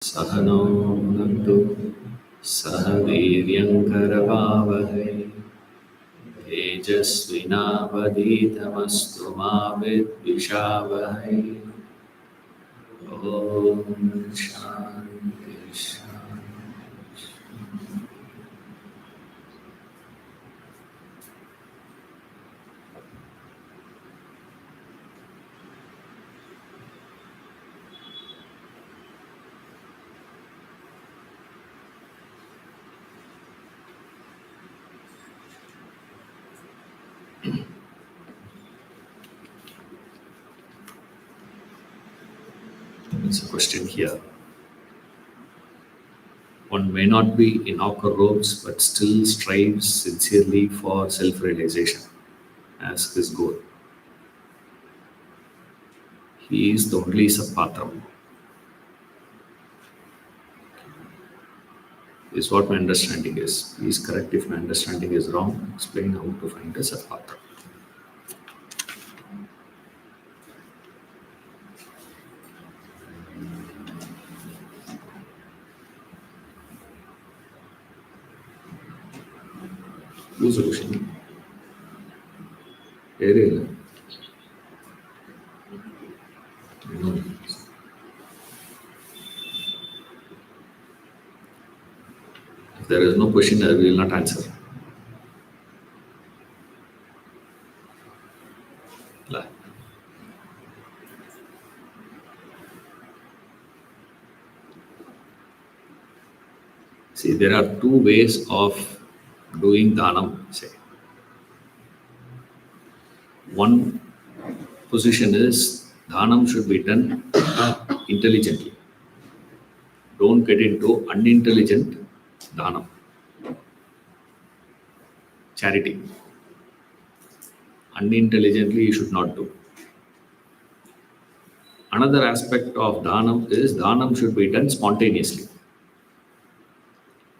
सहनो भुनक्तु सह वीर्यङ्करवावहै तेजस्विनावधीतमस्तु मा विद्विषावहै। ॐ शान्ति शान्ति। There's a question here. One may not be in ochre robes but still strives sincerely for self-realization as his goal. He is the only Satpatram. Is what my understanding is. Please correct if my understanding is wrong. Explain how to find a Satpatram. Who's Roshini? Ariel. No. If there is no question, I will not answer. La. See, there are two ways of doing dhanam, say. One position is dhanam should be done intelligently. Don't get into unintelligent dhanam. Charity. Unintelligently you should not do. Another aspect of dhanam is dhanam should be done spontaneously.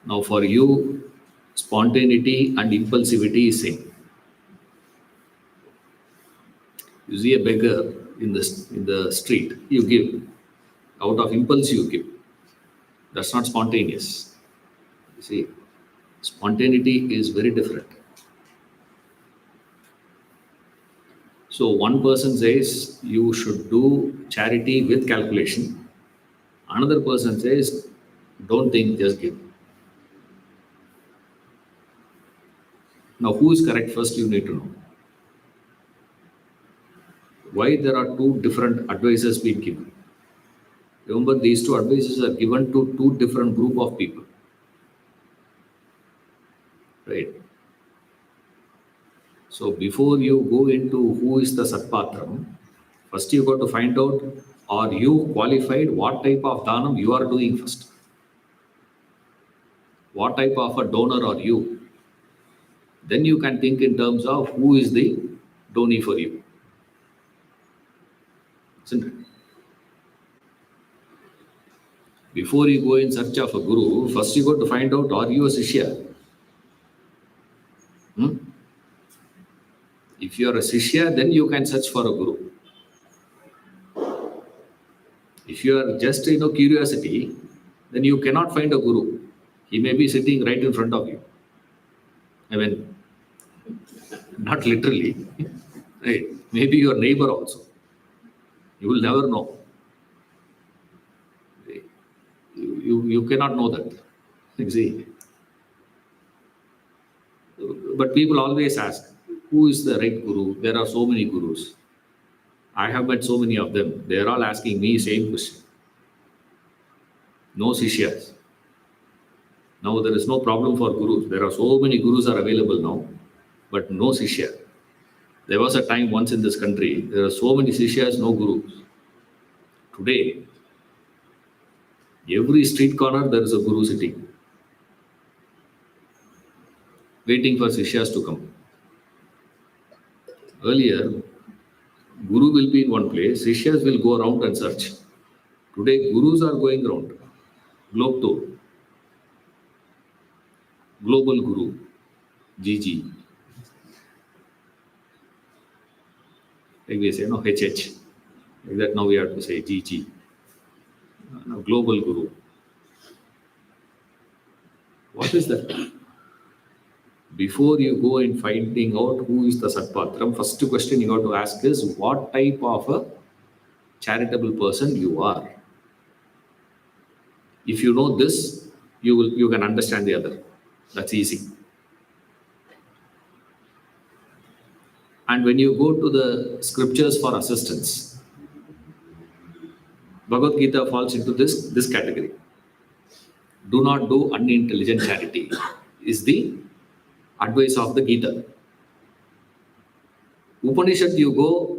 Now for you, spontaneity and impulsivity is same. You see a beggar in the street, you give. Out of impulse you give. That's not spontaneous. You see, spontaneity is very different. So one person says you should do charity with calculation. Another person says don't think, just give. Now who is correct first you need to know. Why there are two different advices being given. Remember, these two advices are given to two different group of people. Right? So before you go into who is the Satpatram, first you got to find out, are you qualified, what type of dhanam you are doing first. What type of a donor are you? Then you can think in terms of who is the donee for you. Isn't it? Before you go in search of a guru, first you got to find out, are you a Shishya? If you are a Shishya, then you can search for a guru. If you are just curiosity, then you cannot find a guru. He may be sitting right in front of you. I mean, not literally, right? Maybe your neighbor also. You will never know. You cannot know that. You see. But people always ask, who is the right guru? There are so many gurus. I have met so many of them. They are all asking me same question. No Sishyas. Now there is no problem for gurus. There are so many gurus are available now, but no Sishya. There was a time once in this country, there are so many Sishyas, no gurus. Today, every street corner there is a guru sitting, waiting for Sishyas to come. Earlier, guru will be in one place, Sishyas will go around and search. Today, gurus are going around, globe tour, global guru, GG. Like we say, HH. Like that now we have to say GG. Global guru. What is that? Before you go in finding out who is the Satpatram, first question you have to ask is what type of a charitable person you are. If you know this, you can understand the other. That's easy. And when you go to the scriptures for assistance, Bhagavad Gita falls into this category. Do not do unintelligent charity is the advice of the Gita. Upanishad, you go,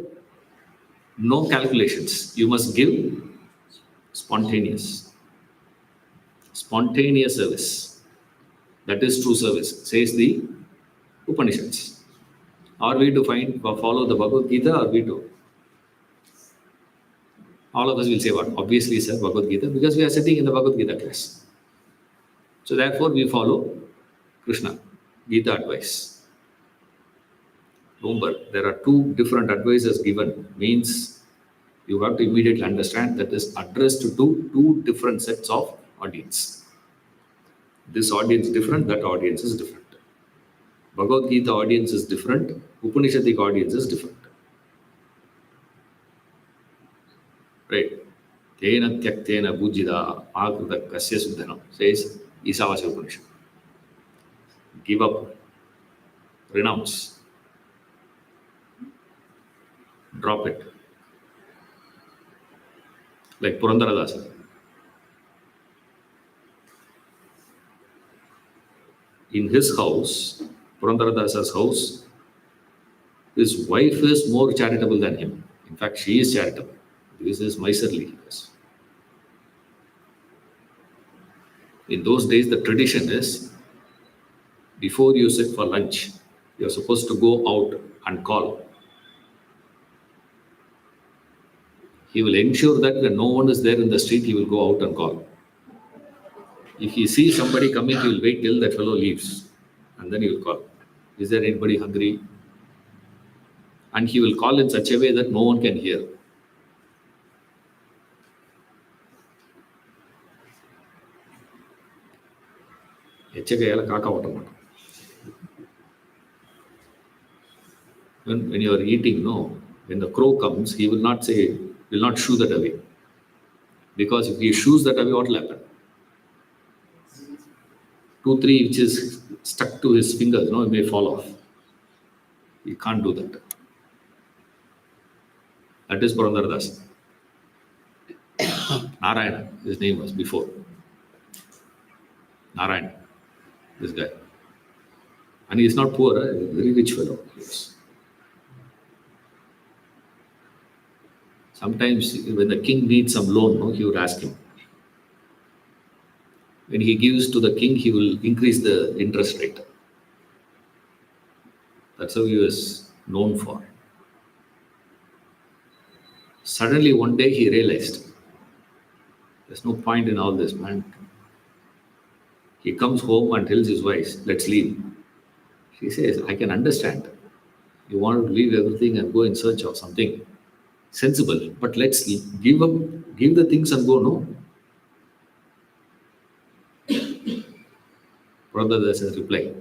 no calculations. You must give spontaneous service. That is true service, says the Upanishads. Are we to follow the Bhagavad Gita? Are we to? All of us will say what? Obviously, sir, Bhagavad Gita, because we are sitting in the Bhagavad Gita class. So therefore, we follow Krishna, Gita advice. Remember, there are two different advices given. Means you have to immediately understand that is addressed to two different sets of audience. This audience is different, that audience is different. Bhagavad Gita audience is different, Upanishadic audience is different. Right? Tena tyaktena bhujida akrita kasya suddhanam, says Isavasya Upanishad. Give up, renounce, drop it. Like Purandaradasa. In his house, Purandaradasa's house, his wife is more charitable than him. In fact, she is charitable. This is miserly. In those days, the tradition is before you sit for lunch, you're supposed to go out and call. He will ensure that when no one is there in the street, he will go out and call. If he sees somebody coming, he will wait till that fellow leaves and then he will call. Is there anybody hungry? And he will call in such a way that no one can hear. When you are eating, no, when the crow comes, he will not shoo that away. Because if he shoos that away, what will happen? 2, 3 which is stuck to his fingers, it may fall off. He can't do that. That is Purandaradasa. Narayana, his name was before. Narayana, this guy. And he is not poor, a very rich fellow. Yes. Sometimes when the king needs some loan, he would ask him. When he gives to the king, he will increase the interest rate. That's how he was known for. Suddenly one day he realized, there's no point in all this, man. He comes home and tells his wife, let's leave. She says, I can understand. You want to leave everything and go in search of something sensible, but let's give the things and go, no? Brother, there's a reply.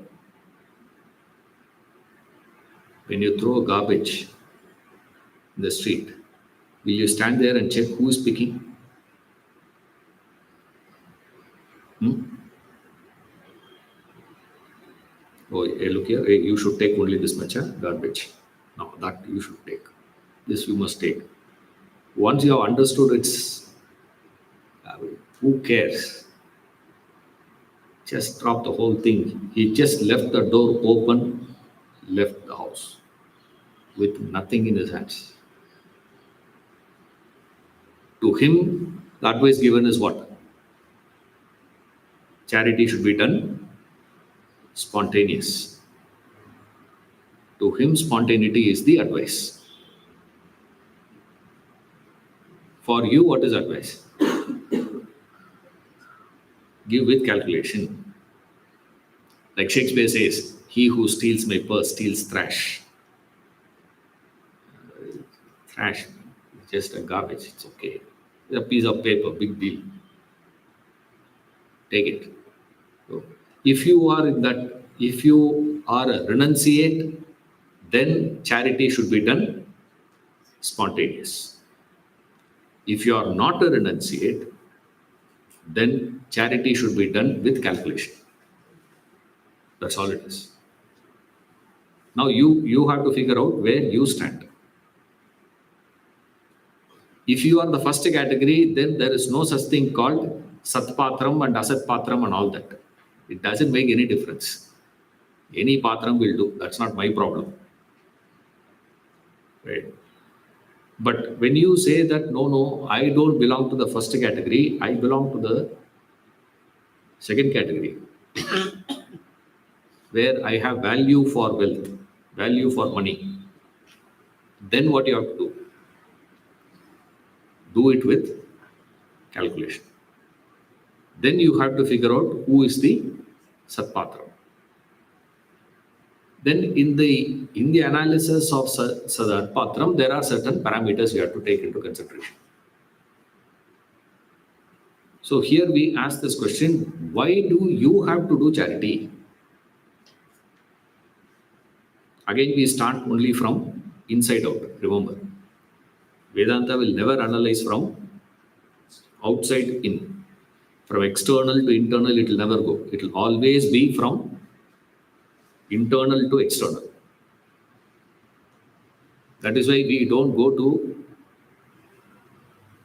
When you throw garbage in the street, will you stand there and check who is picking? Oh, hey, look here, hey, you should take only this much garbage. No, that you should take. This you must take. Once you have understood it's, who cares? Just drop the whole thing. He just left the door open, left the house with nothing in his hands. To him, the advice given is what? Charity should be done spontaneous. To him, spontaneity is the advice. For you, what is advice? Give with calculation. Like Shakespeare says, he who steals my purse steals trash. Trash, just a garbage, it's okay. It's a piece of paper, big deal. Take it. So If you are in that, if you are a renunciate, then charity should be done spontaneous. If you are not a renunciate, then charity should be done with calculation. That's all it is. Now you have to figure out where you stand. If you are the first category, then there is no such thing called Satpatram and Asatpatram and all that. It doesn't make any difference. Any patram will do. That's not my problem. Right? But when you say that, no, I don't belong to the first category, I belong to the second category, where I have value for wealth, value for money, then what you have to do? Do it with calculation. Then you have to figure out who is the Satpatra. Then in the analysis of Satpatram, there are certain parameters you have to take into consideration. So here we ask this question, why do you have to do charity? Again, we start only from inside out, remember. Vedanta will never analyze from outside in. From external to internal, it will never go. It will always be from internal to external. That is why we don't go to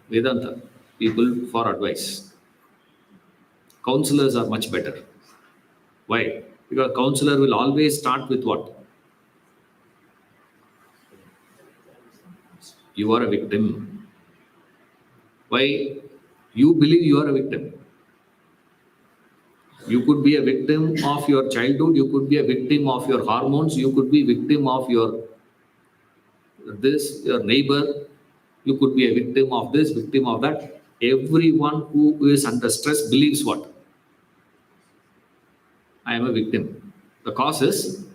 Vedanta people for advice. Counselors are much better. Why? Because counselor will always start with what? You are a victim. Why? You believe you are a victim. You could be a victim of your childhood, you could be a victim of your hormones, you could be victim of your neighbor, you could be a victim of this, victim of that. Everyone who is under stress believes what? I am a victim. The cause is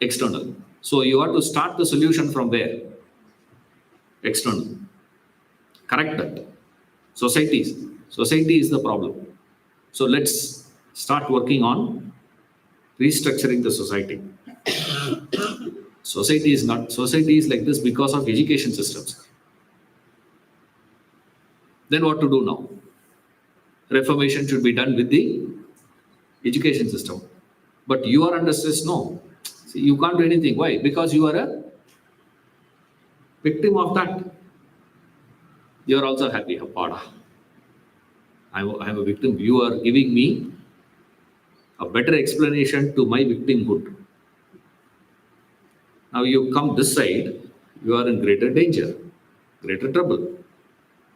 external. So you have to start the solution from where? External. Correct that. Society is the problem. So let's start working on restructuring the society. Society is like this because of education systems. Then what to do now? Reformation should be done with the education system. But you are under stress, no. See, you can't do anything. Why? Because you are a victim of that. You are also happy. I'm a victim. You are giving me a better explanation to my victimhood. Now you come this side, you are in greater danger, greater trouble.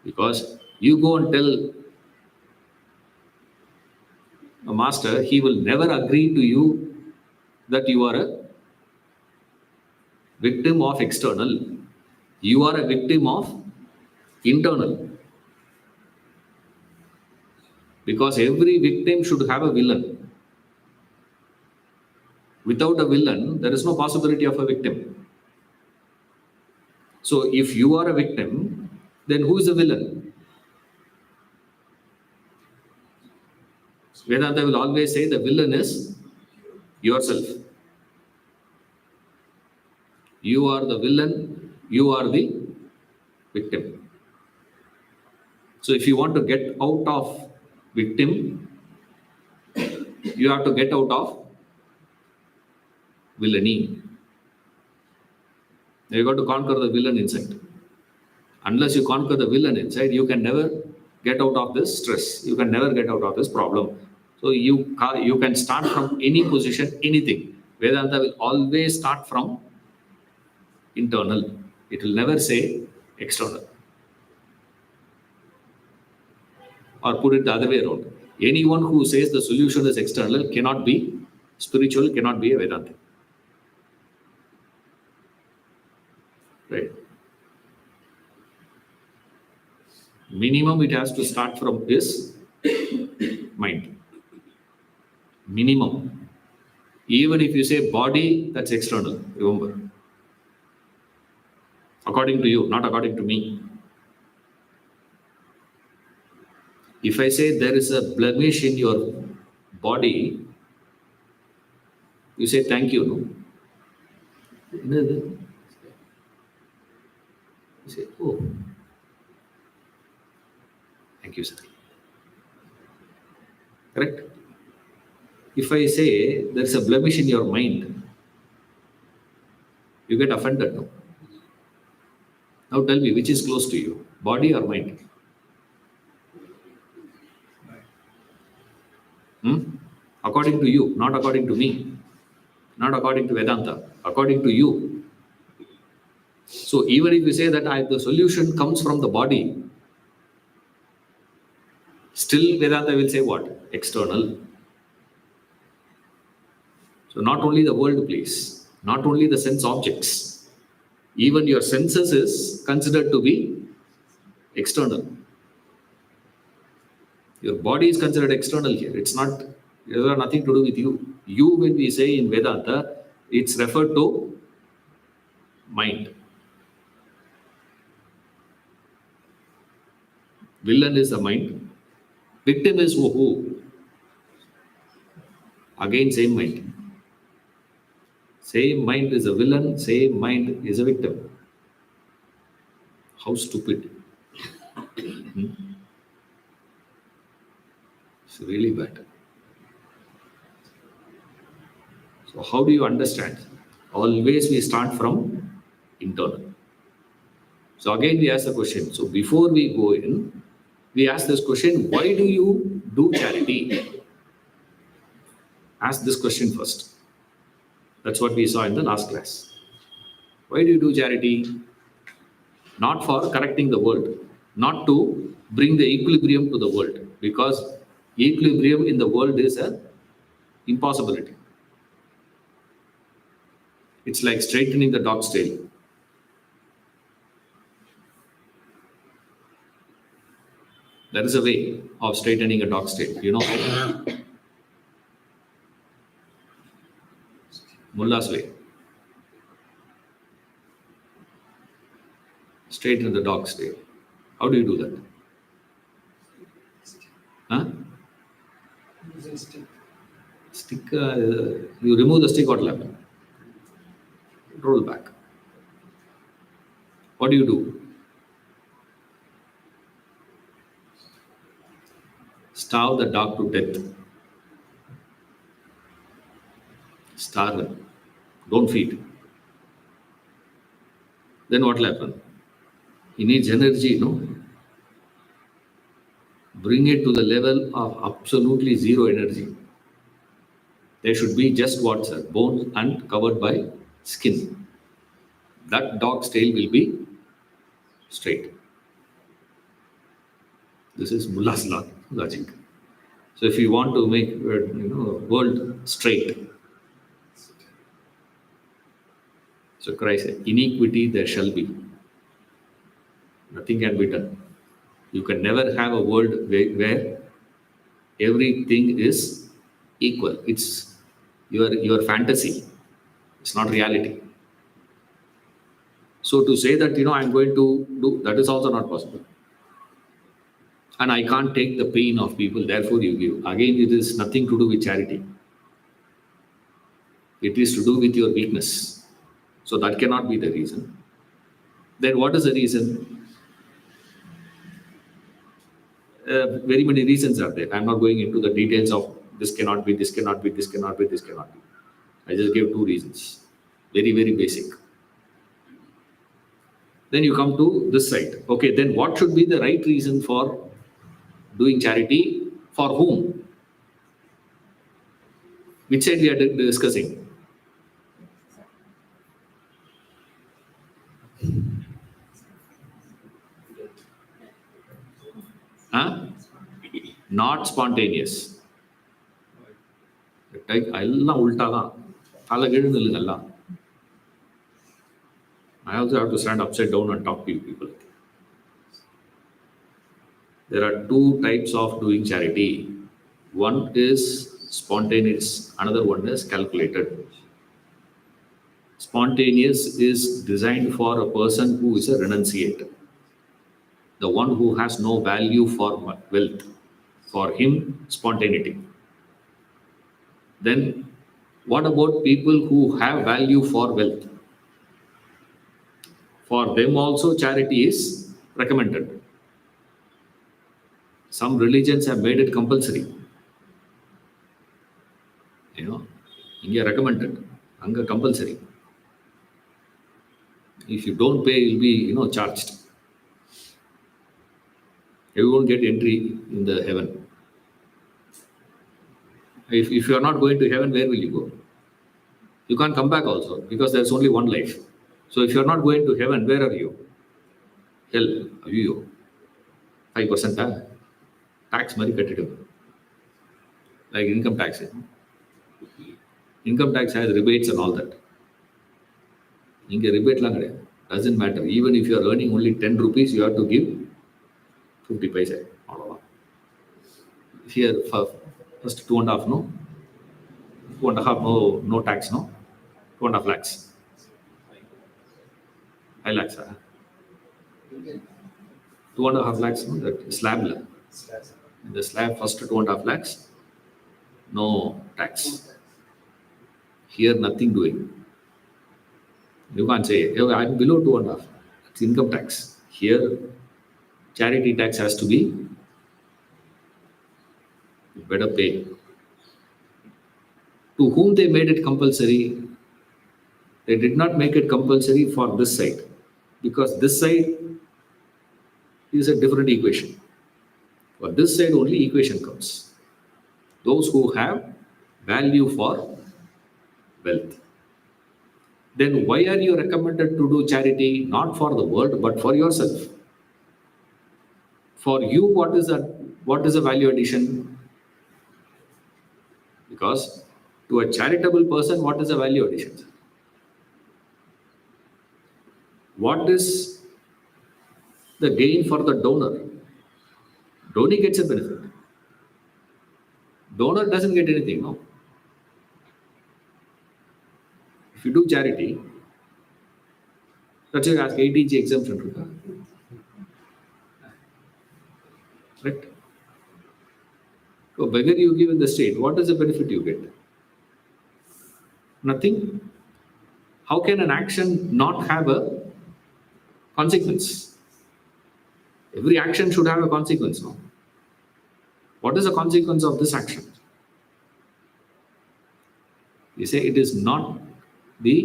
Because you go and tell a master, he will never agree to you that you are a victim of external. You are a victim of internal. Because every victim should have a villain. Without a villain, there is no possibility of a victim. So if you are a victim, then who is the villain? Vedanta will always say the villain is yourself. You are the villain, you are the victim. So if you want to get out of victim, you have to get out of villainy. You got to conquer the villain inside. Unless you conquer the villain inside, you can never get out of this stress. You can never get out of this problem. So you can start from any position, anything. Vedanta will always start from internal. It will never say external. Or put it the other way around. Anyone who says the solution is external cannot be spiritual, cannot be a Vedanta. Right? Minimum it has to start from his mind. Minimum. Even if you say body, that's external, remember. According to you, not according to me. If I say there is a blemish in your body, you say thank you, no? You say, oh, thank you, sir. Correct? If I say there's a blemish in your mind, you get offended, no? Now tell me, which is close to you, body or mind? According to you, not according to me, not according to Vedanta, according to you. So even if you say that the solution comes from the body, still Vedanta will say what? External. So not only the world place, not only the sense objects, even your senses is considered to be external. Your body is considered external here. It has nothing to do with you. You, when we say in Vedanta, it's referred to mind. Villain is the mind. Victim is who? Again, same mind. Same mind is a villain, same mind is a victim. How stupid. It's really bad. So how do you understand? Always we start from internal. So again we ask the question. So before we go in, we ask this question, why do you do charity? Ask this question first. That's what we saw in the last class. Why do you do charity? Not for correcting the world, not to bring the equilibrium to the world, because equilibrium in the world is an impossibility. It's like straightening the dog's tail. There is a way of straightening a dog's tail, you know. Mullah's way. Straighten the dog's tail. How do you do that? Huh? Stick. You remove the stick, what will happen? Roll back. What do you do? Starve the dog to death. Starve him. Don't feed. Then what will happen? He needs energy, no? Bring it to the level of absolutely zero energy. There should be just what, sir? Bones and covered by skin. That dog's tail will be straight. This is Mullah's logic. So if you want to make world straight, so Christ said, iniquity there shall be. Nothing can be done. You can never have a world where everything is equal. It's your fantasy. It's not reality. So to say that, I'm going to do, that is also not possible. And I can't take the pain of people, therefore you give. Again, it is nothing to do with charity. It is to do with your weakness. So that cannot be the reason. Then what is the reason? Very many reasons are there. I'm not going into the details of this cannot be, this cannot be, this cannot be, this cannot be. I just gave two reasons. Very, very basic. Then you come to this side. Okay, then what should be the right reason for doing charity? For whom? Which side we are discussing? Huh? Not spontaneous. எல்லாம் உள்டாதான் தலை கீழ் நில்லுங்க. I also have to stand upside down and talk to you people. There are two types of doing charity. One is spontaneous, another one is calculated. Spontaneous is designed for a person who is a renunciate, the one who has no value for wealth. For him, spontaneity. Then what about people who have value for wealth? For them also charity is recommended. Some religions have made it compulsory. Inga recommended, anga compulsory. If you don't pay, you'll be charged. You won't get entry in the heaven. If you are not going to heaven, where will you go? You can't come back also, because there's only one life. So if you are not going to heaven, where are you? Hell, ayyo. 5% tax mari kattidum. Like income tax. Income tax has rebates and all that. Inga rebate lang doesn't matter. Even if you are earning only 10 rupees, you have to give 50 paise. Here, first 2.5, no? 2.5, no tax, no? 2.5 lakhs. 5 lakhs. 2.5 lakhs, no? That slab. The slab, first 2.5 lakhs, no tax. Here, nothing doing. You can't say, "Oh, I'm below 2.5. It's income tax." Here, charity tax has to be, you better pay. To whom they made it compulsory? They did not make it compulsory for this side, because this side is a different equation. For this side only equation comes. Those who have value for wealth. Then why are you recommended to do charity? Not for the world, but for yourself. For you, what is a value addition? Because to a charitable person, what is a value addition? What is the gain for the donor? Donor gets a benefit. Donor doesn't get anything, no? If you do charity, let's say you ask 80G exemption, right? So beggar you give in the state, what is the benefit you get? Nothing. How can an action not have a consequence? Every action should have a consequence, no? What is the consequence of this action? You say it is not the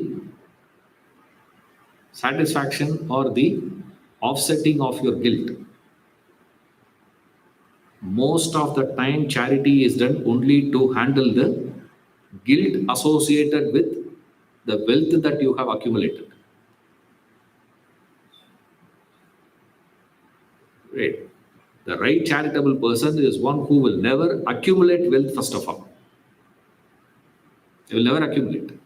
satisfaction or the offsetting of your guilt. Most of the time, charity is done only to handle the guilt associated with the wealth that you have accumulated. Right. The right charitable person is one who will never accumulate wealth, first of all. They will never accumulate.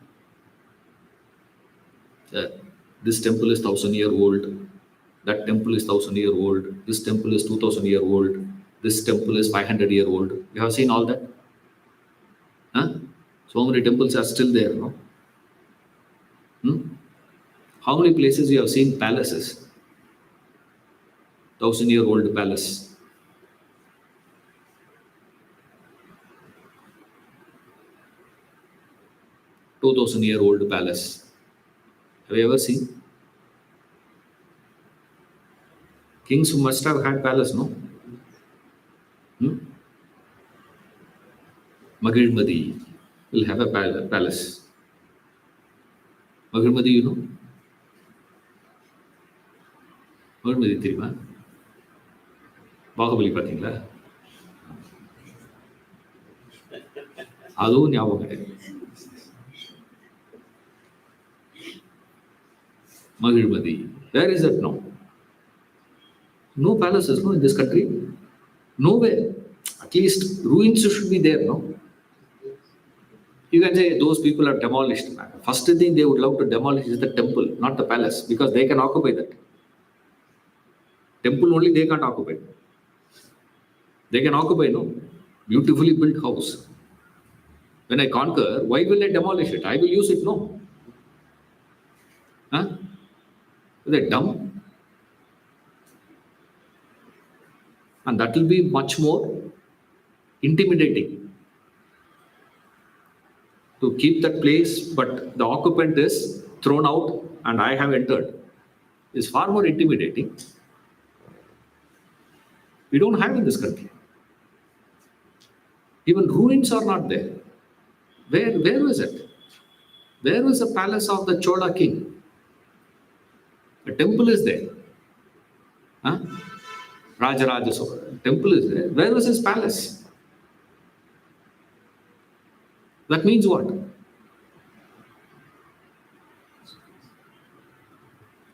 This temple is 1,000-year old. That temple is 1,000-year old. This temple is 2,000-year old. This temple is 500-year old. You have seen all that? Huh? So many temples are still there, no? How many places you have seen palaces? 1,000-year-old palace. $2,000-year-old palace. Have you ever seen? Kings must have had palace, no? Magirmadi will have a palace. Magirmadi, you know? Magirmadi தெரியுமா? பாகுபலி பார்த்தீங்களா? அதுவும் ஞாபகம் கிடையாது. Magirmadi. Where is that now? No palaces, no, in this country. Nowhere. At least ruins should be there, no? You can say those people are demolished. First thing they would love to demolish is the temple, not the palace, because they can occupy that. Temple only they can't occupy. They can occupy, no? Beautifully built house. When I conquer, why will I demolish it? I will use it, no? Huh? Are they dumb? And that will be much more intimidating. to keep that place, but the occupant is thrown out and I have entered, is far more intimidating. We don't have in this country. Even ruins are not there. Where was it? Where was the palace of the Chola king? A temple is there. Huh? Rajaraja Sola. Temple is there. Where was his palace? That means what?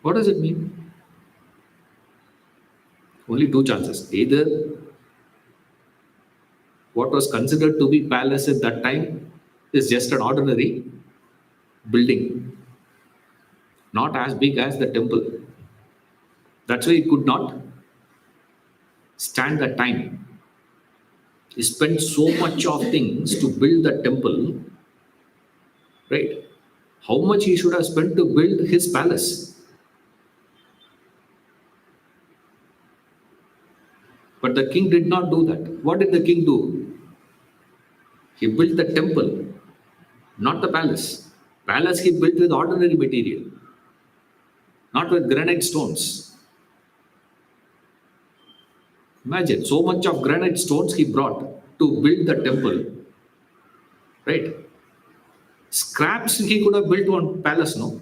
What does it mean? Only two chances. Either what was considered to be palace at that time is just an ordinary building, not as big as the temple. That's why it could not stand the time. He spent so much of things to build the temple, right? How much he should have spent to build his palace? But the king did not do that. What did the king do? He built the temple, not the palace. Palace he built with ordinary material, not with granite stones. Imagine so much of granite stones he brought to build the temple, right? Scraps he could have built one palace, no?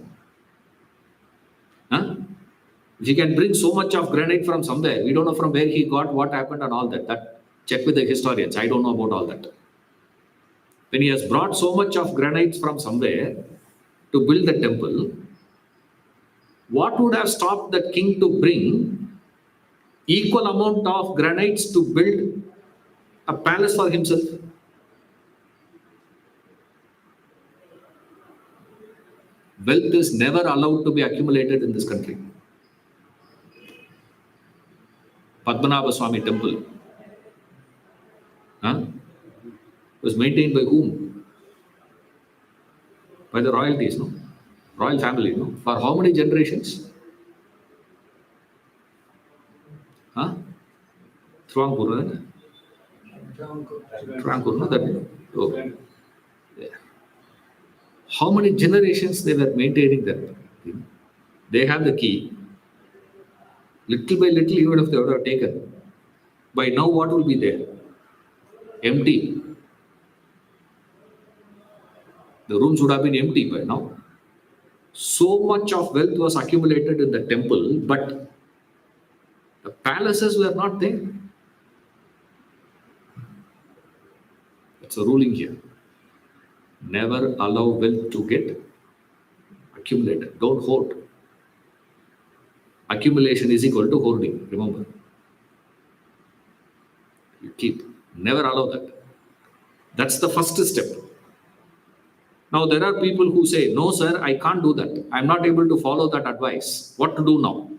Huh? If he can bring so much of granite from somewhere, we don't know from where he got, what happened, and all that. That check with the historians. I don't know about all that. When he has brought so much of granite from somewhere to build the temple, what would have stopped the king to bring equal amount of granites to build a palace for himself? Wealth is never allowed to be accumulated in this country. Padmanabha Swami temple was maintained by whom? By the royalties, no? Royal family, no? For how many generations? Travancore, no? That, oh. Yeah. How many generations they were maintaining that? They have the key. Little by little, even if they would have taken, by now what will be there? Empty. The rooms would have been empty by now. So much of wealth was accumulated in the temple, but the palaces were not there. That's a ruling here. Never allow wealth to get accumulated. Don't hoard. Accumulation is equal to hoarding, remember. You keep. Never allow that. That's the first step. Now, there are people who say, no, sir, I can't do that. I'm not able to follow that advice. What to do now?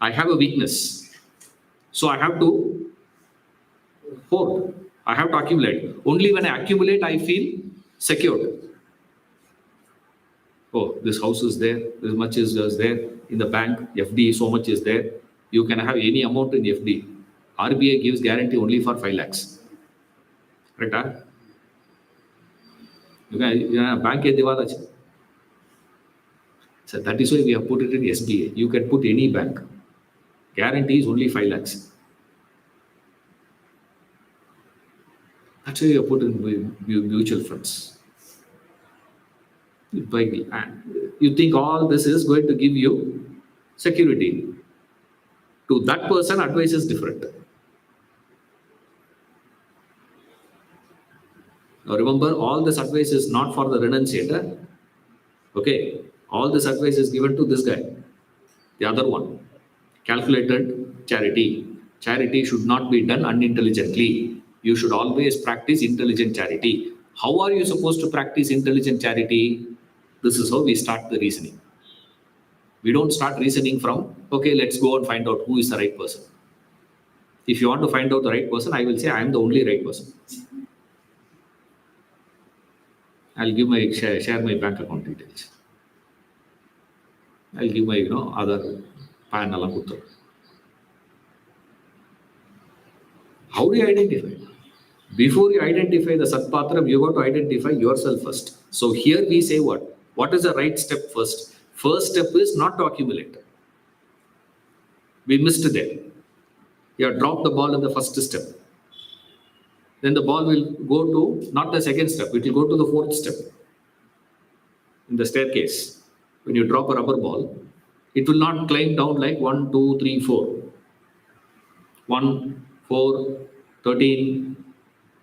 I have a weakness. So I have to hoard. I have to accumulate. Only when I accumulate, I feel secured. Oh, this house is there. This much is there in the bank. FD, so much is there. You can have any amount in FD. RBI gives guarantee only for 5 lakhs. Right? Huh? You can bank diwala. So that is why we have put it in SBA. You can put any bank. Guarantee is only 5 lakhs. That's why we have put in mutual funds. You think all this is going to give you security. To that person, advice is different. Now remember, all this advice is not for the renunciator. Okay, all this advice is given to this guy, the other one. Calculated charity. Charity should not be done unintelligently. You should always practice intelligent charity. How are you supposed to practice intelligent charity? This is how we start the reasoning. We don't start reasoning from, okay, let's go and find out who is the right person. If you want to find out the right person, I will say I am the only right person. I'll give my share my bank account details. I'll give my other PAN Alakutra. How do you identify? Before you identify the Satpatram, you got to identify yourself first. So here we say what? What is the right step first? First step is not to accumulate. We missed there. You have dropped the ball in the first step. Then the ball will go to not the second step, it will go to the fourth step in the staircase. When you drop a rubber ball, it will not climb down like 1, 2, 3, 4. 1, 4, 13.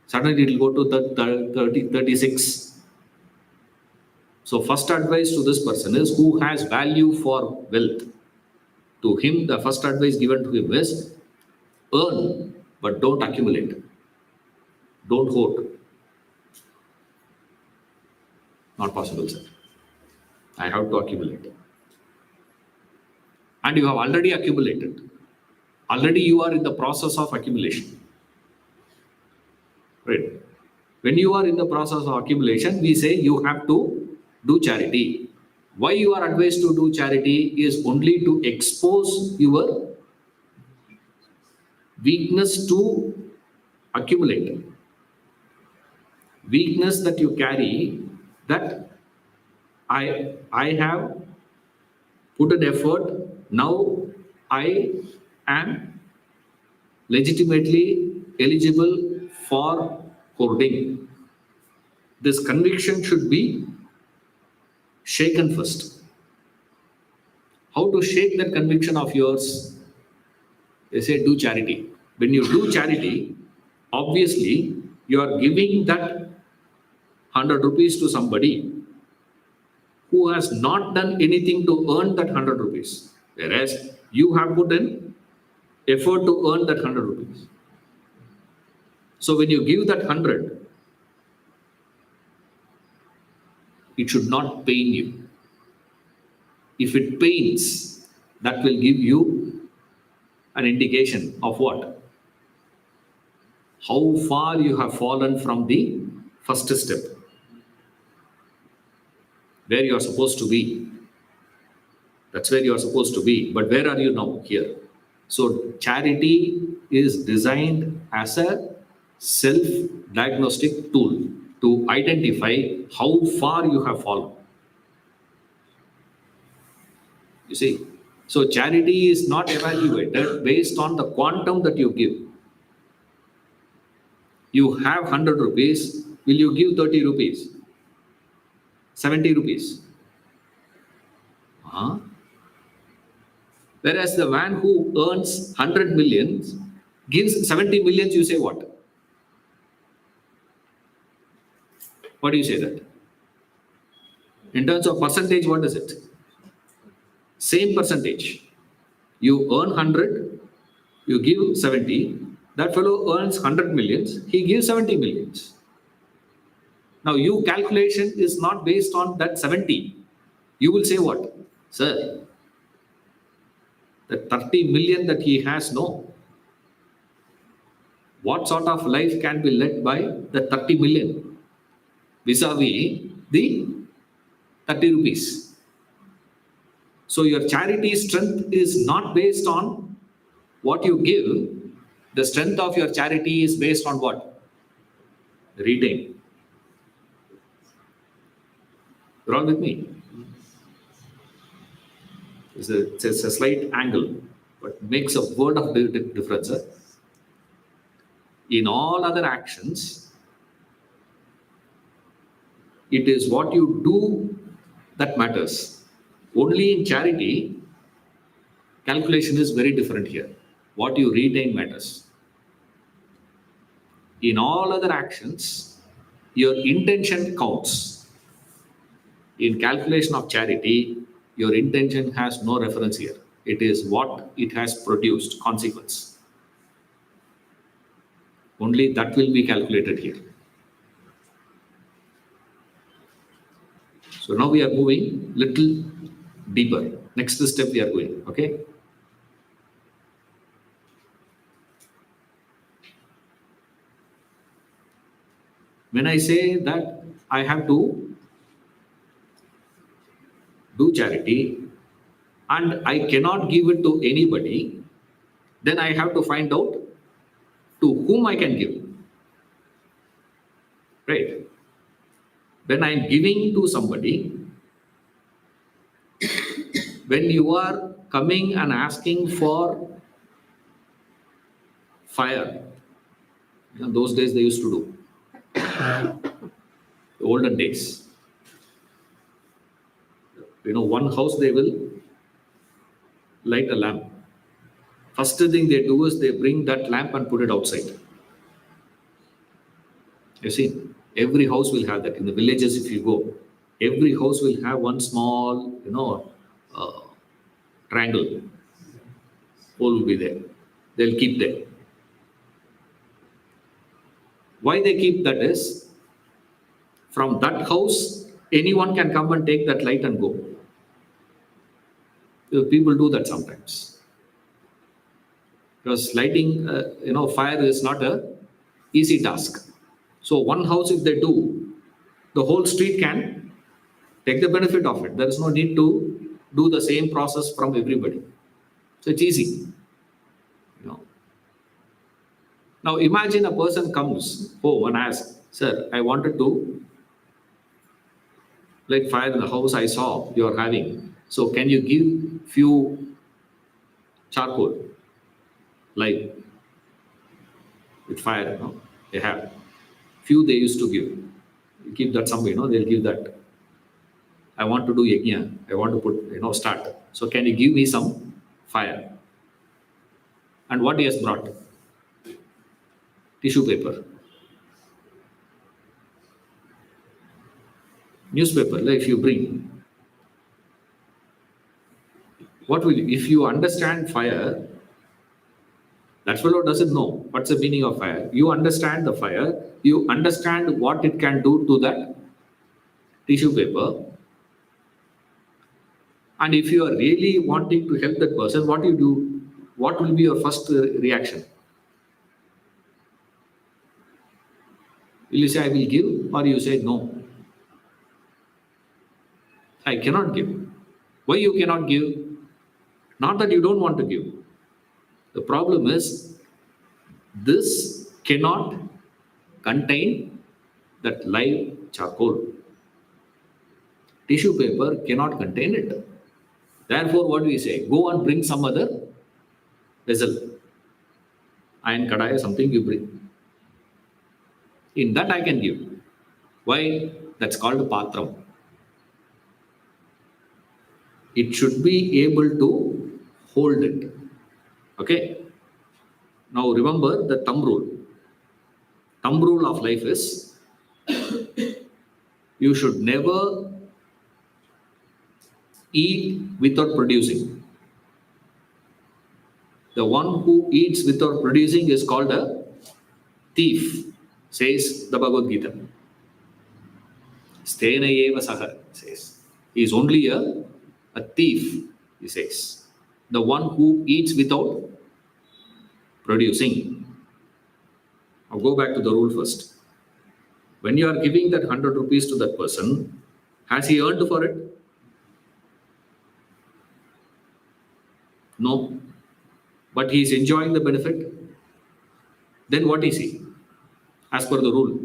Suddenly it will go to the 30, 36. So first advice to this person is who has value for wealth. To him, the first advice given to him is earn, but don't accumulate. Don't hoard. Not possible, sir. I have to accumulate. And you have already accumulated. Already you are in the process of accumulation. Right? When you are in the process of accumulation, we say you have to do charity. Why you are advised to do charity is only to expose your weakness to accumulate. Weakness that you carry, that I have put an effort, now I am legitimately eligible for hoarding. This conviction should be shaken first. How to shake that conviction of yours? They say do charity. When you do charity, obviously you are giving that 100 rupees to somebody who has not done anything to earn that 100 rupees. Whereas you have put in effort to earn that 100 rupees. So when you give that 100, it should not pain you. If it pains, that will give you an indication of what? How far you have fallen from the first step, where you are supposed to be. That's where you are supposed to be. But where are you now? Here. So charity is designed as a self-diagnostic tool to identify how far you have fallen. You see? So charity is not evaluated based on the quantum that you give. You have 100 rupees, will you give 30 rupees? 70 rupees? Whereas the man who earns 100 millions gives 70 millions, you say what? What do you say that? In terms of percentage, what is it? Same percentage. You earn 100, you give 70. That fellow earns 100 millions, he gives 70 millions. Now, your calculation is not based on that 70. You will say what? Sir, the 30 million that he has, no. What sort of life can be led by the 30 million vis-a-vis the 30 rupees? So your charity strength is not based on what you give. The strength of your charity is based on what? Retain. You're all with me? It's a slight angle, but makes a world of difference. In all other actions, it is what you do that matters. Only in charity, calculation is very different here. What you retain matters. In all other actions, your intention counts. In calculation of charity, your intention has no reference here. It is what it has produced, consequence. Only that will be calculated here. So now we are moving little deeper. Next step we are going, okay? When I say that I have to do charity and I cannot give it to anybody, then I have to find out to whom I can give. right? When I'm giving to somebody, when you are coming and asking for fire, those days they used to do, the olden days. One house they will light a lamp. First thing they do is they bring that lamp and put it outside. You see, every house will have that. In the villages, if you go, every house will have one small, uh, triangle. Hole will be there. They'll keep there. Why they keep that is, from that house, anyone can come and take that light and go. People do that sometimes. Because lighting, fire is not a easy task. So one house, if they do, the whole street can take the benefit of it. There is no need to do the same process from everybody. So it's easy. Now imagine a person comes home and asks, "Sir, I wanted to light fire in the house I saw you are having. So can you give few charcoal, like with fire? They have. Few they used to give. You keep that somewhere, they'll give that. I want to do yajna. I want to put, start. So can you give me some fire?" And what he has brought? Tissue paper. Newspaper, like if you bring. What will you, if you understand fire, that fellow doesn't know what's the meaning of fire. You understand the fire, you understand what it can do to that tissue paper. And if you are really wanting to help that person, what you do? What will be your first reaction? Will you say, "I will give," or you say, "No, I cannot give"? Why you cannot give? Not that you don't want to give. The problem is, this cannot contain that live charcoal. Tissue paper cannot contain it. Therefore, what do we say? Go and bring some other vessel. Iron kadaya, something you bring. In that I can give. Why? That's called patram. It should be able to hold it. Okay? Now remember the thumb rule. Thumb rule of life is, you should never eat without producing. The one who eats without producing is called a thief, says the Bhagavad Gita. Stena eva saha, says. He is only a thief, he says. The one who eats without producing. Now go back to the rule first. When you are giving that 100 rupees to that person, has he earned for it? No. But he is enjoying the benefit. Then what is he? As per the rule,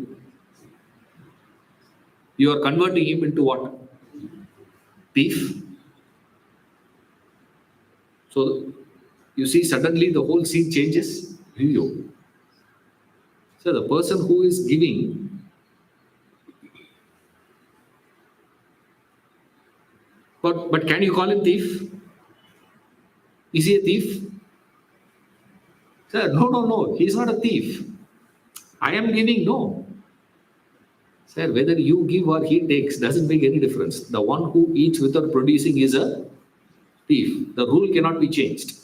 you are converting him into what? Thief. So you see, suddenly the whole scene changes. So the person who is giving, but can you call him thief? Is he a thief? Sir, no, he is not a thief. I am giving, no. Sir, whether you give or he takes doesn't make any difference. The one who eats without producing is a thief. The rule cannot be changed.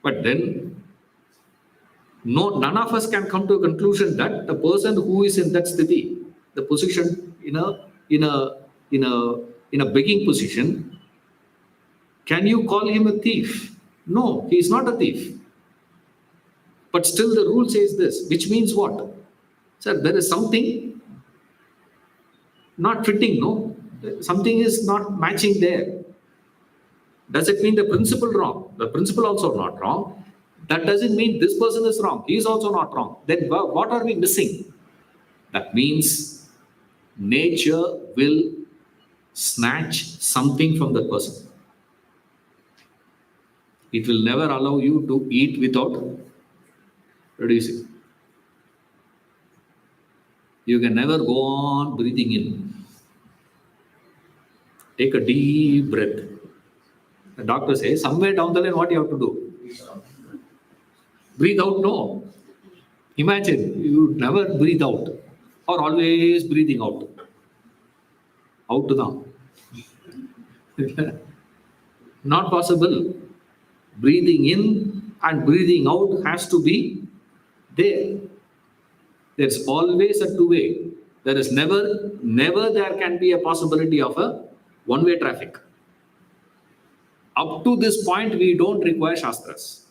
But then, none of us can come to a conclusion that the person who is in that sthiti, the position in a begging position, can you call him a thief? No, he is not a thief. But still the rule says this, which means what? Sir, there is something not fitting, no? Something is not matching there. Does it mean the principle wrong? The principle also not wrong. That doesn't mean this person is wrong. He is also not wrong. Then what are we missing? That means nature will snatch something from that person. It will never allow you to eat without reducing. You can never go on breathing in. Take a deep breath. The doctor says, somewhere down the line, what you have to do? Breathe out, no. Imagine you never breathe out or always breathing out. Out to down. Not possible. Breathing in and breathing out has to be there. There's always a two-way. There is never there can be a possibility of a one-way traffic. Up to this point, we don't require Shastras.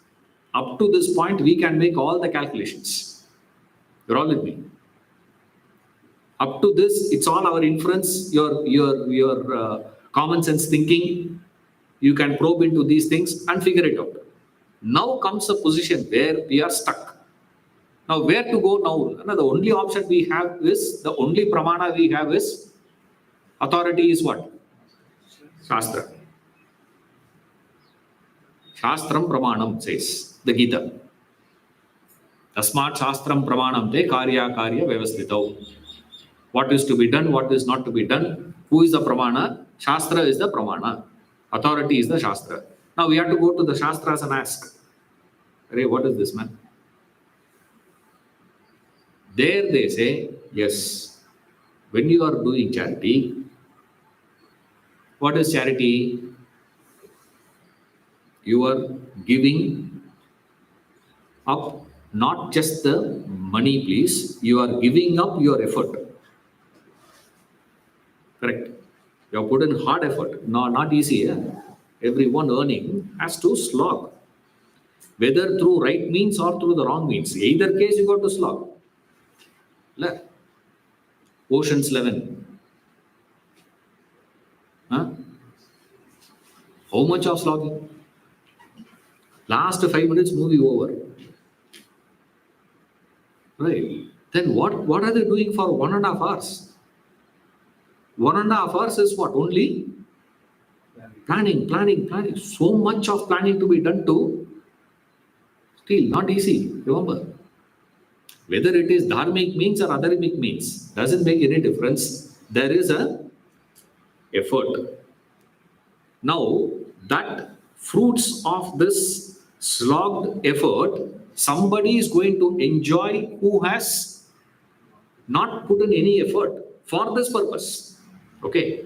Up to this point, we can make all the calculations. You're all with me. Up to this, it's all our inference, your common sense thinking. You can probe into these things and figure it out. Now comes a position where we are stuck. Now, where to go now? The only option we have is, the only pramana we have is, authority is what? Shastra. Shastram pramanam says the Gita. Tasmat shastram pramanam te karya karya vyavastitau. What is to be done, what is not to be done, who is the pramana? Shastra is the pramana. Authority is the Shastra. Now we have to go to the Shastras and ask, Arey, what is this, man? There they say, yes, when you are doing charity, what is charity? You are giving up not just the money, please, you are giving up your effort. Correct. You have put in hard effort. No, not easy. Eh? Everyone earning has to slog. Whether through right means or through the wrong means. Either case, you got to slog. Ocean's 11. Huh? How much of slogging? Last 5 minutes, movie over. Right. Then what are they doing for 1.5 hours? 1.5 hours is what? Only planning. So much of planning to be done to still not easy. Remember, whether it is dharmic means or adharmic means, doesn't make any difference. There is a effort. Now, that fruits of this slogged effort, somebody is going to enjoy who has not put in any effort for this purpose. Okay.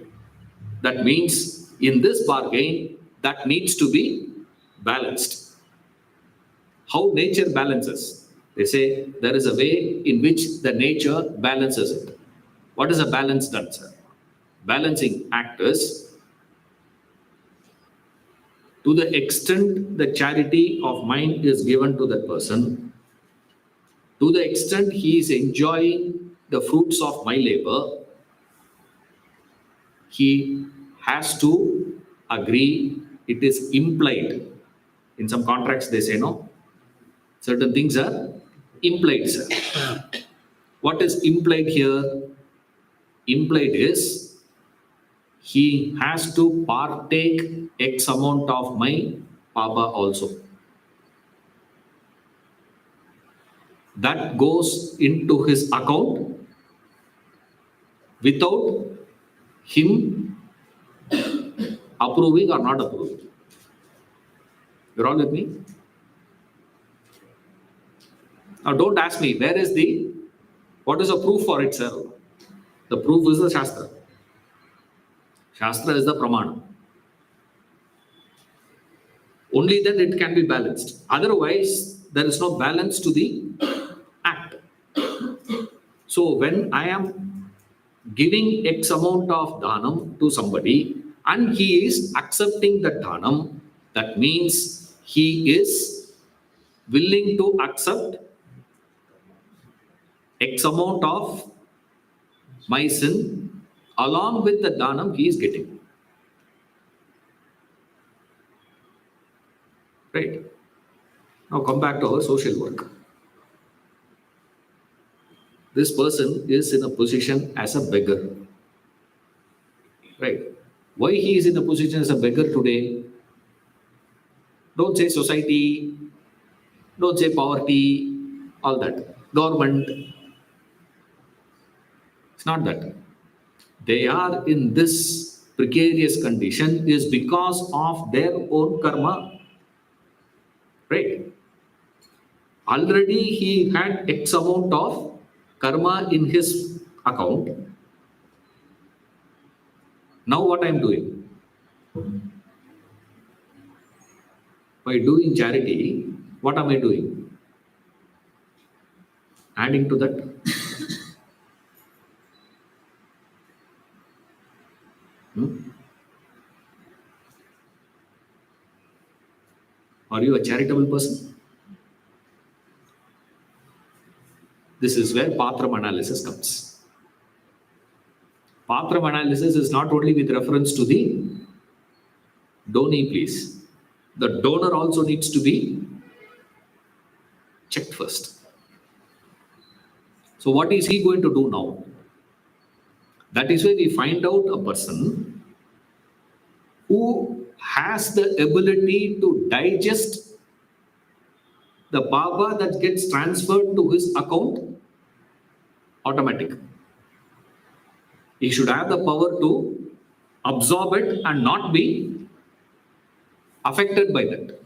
That means in this bargain, that needs to be balanced. How nature balances? They say there is a way in which the nature balances it. What is a balance done, sir? Balancing act is, to the extent the charity of mind is given to that person, to the extent he is enjoying the fruits of my labor, he has to agree. It is implied. In some contracts, they say no. Certain things are implied, sir. What is implied here? Implied is he has to partake X amount of my papa also. That goes into his account without him approving or not approving. You're all with me? Now don't ask me, what is the proof for it, sir? The proof is the Shastra. Shastra is the Pramana. Only then it can be balanced. Otherwise, there is no balance to the act. So when I am giving X amount of dhanam to somebody and he is accepting that dhanam, that means he is willing to accept X amount of my sin along with the dhanam he is getting. Right? Now come back to our social work. This person is in a position as a beggar, right? Why he is in a position as a beggar today? Don't say society, don't say poverty, all that. Government, it's not that. They are in this precarious condition is because of their own karma, right? Already he had X amount of karma in his account. Now what I am doing? By doing charity, what am I doing? Adding to that. Hmm? Are you a charitable person? This is where Patram analysis comes. Patram analysis is not only with reference to the donee, please. The donor also needs to be checked first. So, what is he going to do now? That is why we find out a person who has the ability to digest the papa that gets transferred to his account automatic. He should have the power to absorb it and not be affected by that.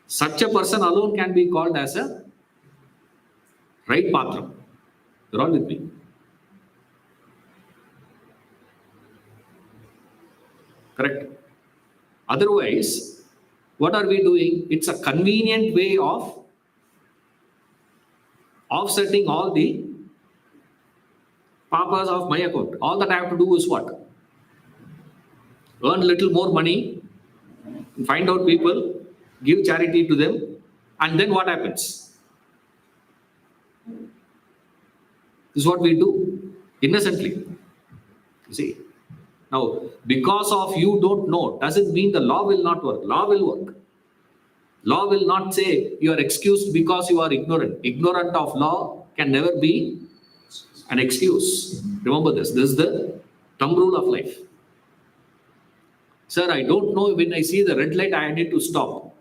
Such a person alone can be called as a right patra. You're all with me. Correct. Otherwise, what are we doing? It's a convenient way of offsetting all the papas of my account. All that I have to do is what? Earn little more money, find out people, give charity to them, and then what happens? This is what we do innocently. You see? Now, because of you don't know, doesn't mean the law will not work. Law will work. Law will not say you are excused because you are ignorant. Ignorant of law can never be an excuse. Remember this. This is the thumb rule of life. Sir, I don't know, when I see the red light, I need to stop.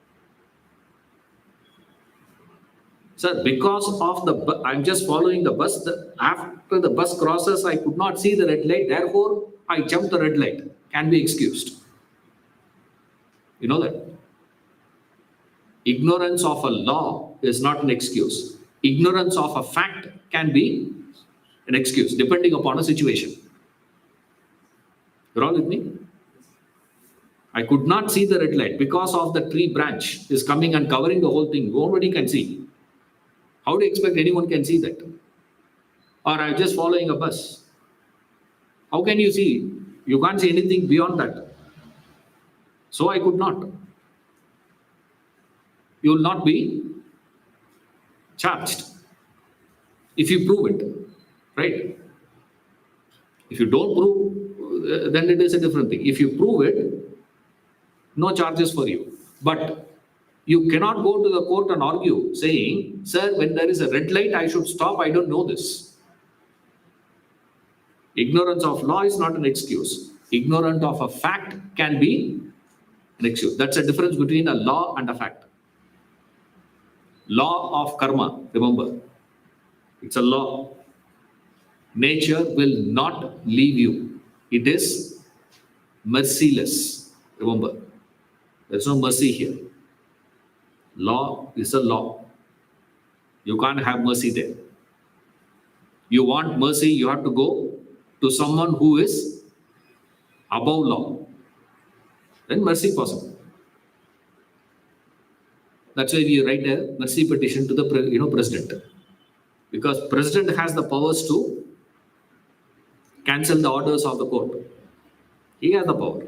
Sir, because of I'm just following the bus. After the bus crosses, I could not see the red light. Therefore, I jumped the red light. Can be excused. You know that? Ignorance of a law is not an excuse. Ignorance of a fact can be an excuse, depending upon a situation. You're all with me? I could not see the red light because of the tree branch is coming and covering the whole thing. Nobody can see. How do you expect anyone can see that? Or I'm just following a bus. How can you see? You can't see anything beyond that. So I could not. You will not be charged if you prove it, right? If you don't prove, then it is a different thing. If you prove it, no charges for you. But you cannot go to the court and argue saying, sir, when there is a red light, I should stop. I don't know this. Ignorance of law is not an excuse. Ignorance of a fact can be an excuse. That's a difference between a law and a fact. Law of karma, remember, it's a law. Nature will not leave you. It is merciless. Remember, there's no mercy here. Law is a law. You can't have mercy there. You want mercy, you have to go to someone who is above law. Then mercy possible. That's why we write a mercy petition to the president, because president has the powers to cancel the orders of the court. He has the power.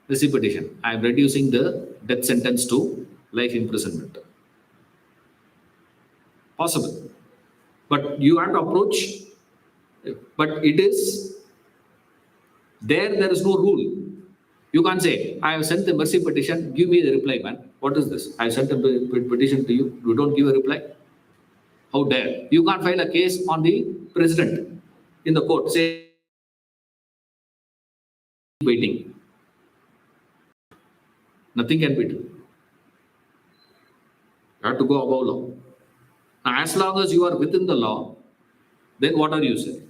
Mercy petition. I am reducing the death sentence to life imprisonment. Possible. But you have to approach. But it is there is no rule. You can't say, I have sent the mercy petition, give me the reply, man. What is this? I have sent a petition to you, you don't give a reply? How dare? You can't file a case on the president in the court, say, waiting. Nothing can be done. You have to go above law. Now, as long as you are within the law, then what are you saying?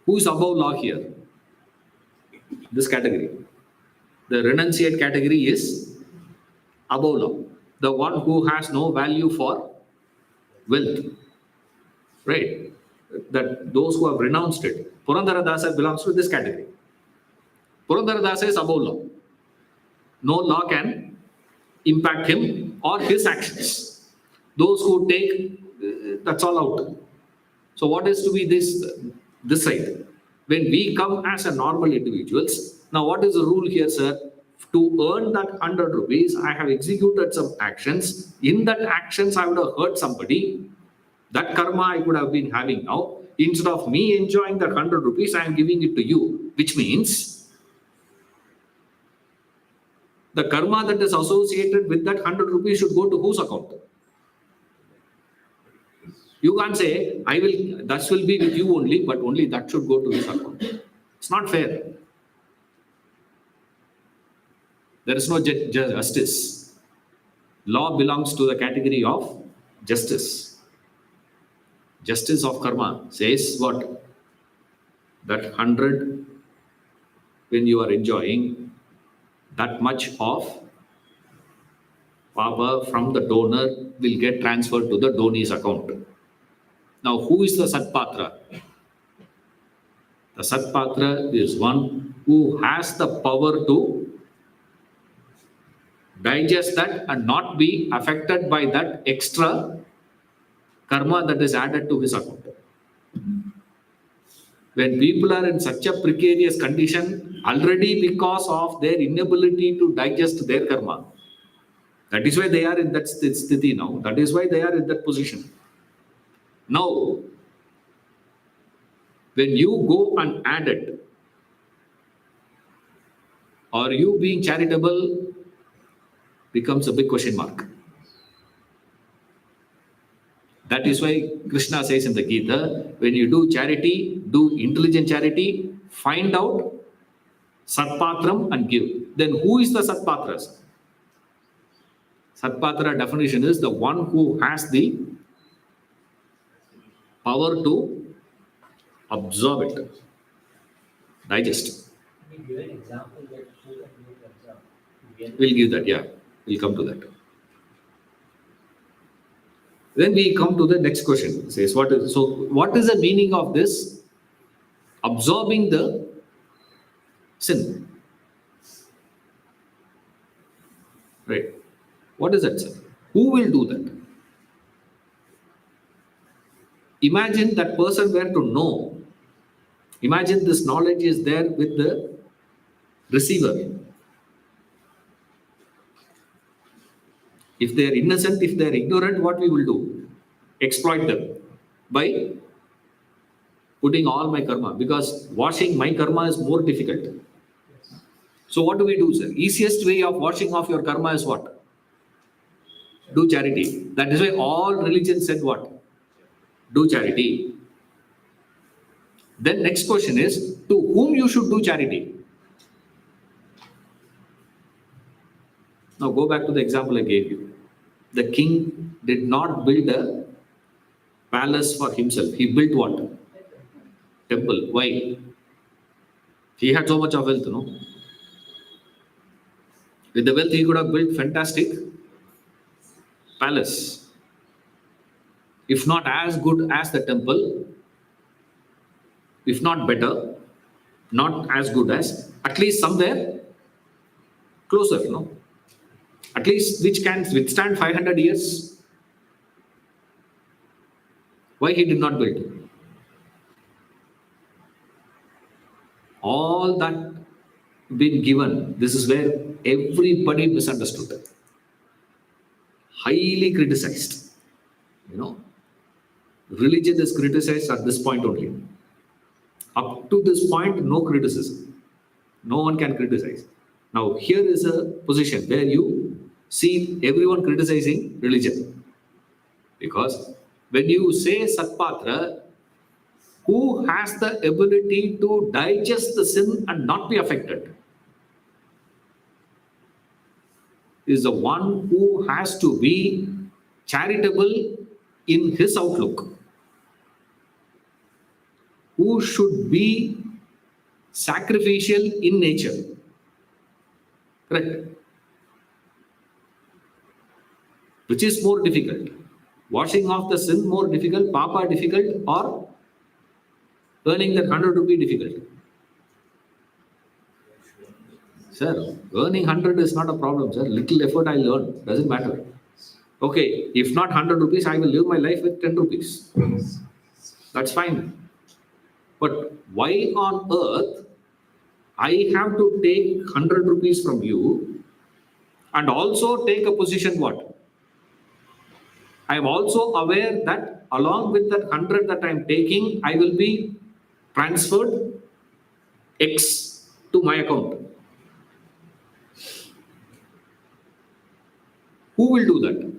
Who is above law here? This category. The renunciate category is above law. The one who has no value for wealth. Right? That those who have renounced it. Purandaradasa belongs to this category. Purandaradasa is above law. No law can impact him or his actions. Those who take, that's all out. So what is to be this side? When we come as a normal individuals, now what is the rule here, sir? To earn that 100 rupees, I have executed some actions. In that actions, I would have hurt somebody. That karma I could have been having now. Instead of me enjoying that 100 rupees, I am giving it to you. Which means the karma that is associated with that 100 rupees should go to whose account? You can't say, that will be with you only, but only that should go to his account. It's not fair. There is no justice. Law belongs to the category of justice. Justice of karma says what? That 100, when you are enjoying, that much of papa from the donor will get transferred to the donor's account. Now, who is the Satpatra? The Satpatra is one who has the power to digest that and not be affected by that extra karma that is added to his account. When people are in such a precarious condition, already because of their inability to digest their karma, that is why they are in that sthiti now. That is why they are in that position. Now, when you go and add it, or you being charitable becomes a big question mark. That is why Krishna says in the Gita, when you do charity, do intelligent charity, find out Satpatram and give. Then who is the Satpatras? Satpatra definition is the one who has the power to absorb it, digest. Can you give an example that who can do it absorb? We'll give that, yeah. We'll come to that. Then we come to the next question. It says, what is the meaning of this absorbing the sin? Right. What is that, sir? Who will do that? Imagine that person were to know. Imagine this knowledge is there with the receiver. If they are innocent, if they are ignorant, what we will do? Exploit them by putting all my karma, because washing my karma is more difficult. So what do we do, sir? Easiest way of washing off your karma is what? Do charity. That is why all religions said what? Do charity. Then next question is, to whom you should do charity? Now go back to the example I gave you. The king did not build a palace for himself. He built what? Temple. Why? He had so much of wealth, no? With the wealth, he could have built fantastic palace. If not as good as the temple, if not better, not as good as, at least somewhere closer, no? At least which can withstand 500 years. Why he did not build? All that been given, this is where everybody misunderstood. Highly criticized. You know, religion is criticized at this point only. Up to this point, no criticism. No one can criticize. Now, here is a position where you see everyone criticizing religion. Because when you say Satpatra, who has the ability to digest the sin and not be affected? Is the one who has to be charitable in his outlook, who should be sacrificial in nature. Correct? Which is more difficult? Washing off the sin more difficult, papa difficult, or earning that 100 rupee difficult? Sir, earning 100 is not a problem, sir. Little effort I'll earn, doesn't matter. Okay, if not 100 rupees, I will live my life with 10 rupees. That's fine. But why on earth I have to take 100 rupees from you and also take a position what? I am also aware that along with that 100 that I am taking, I will be transferred X to my account. Who will do that?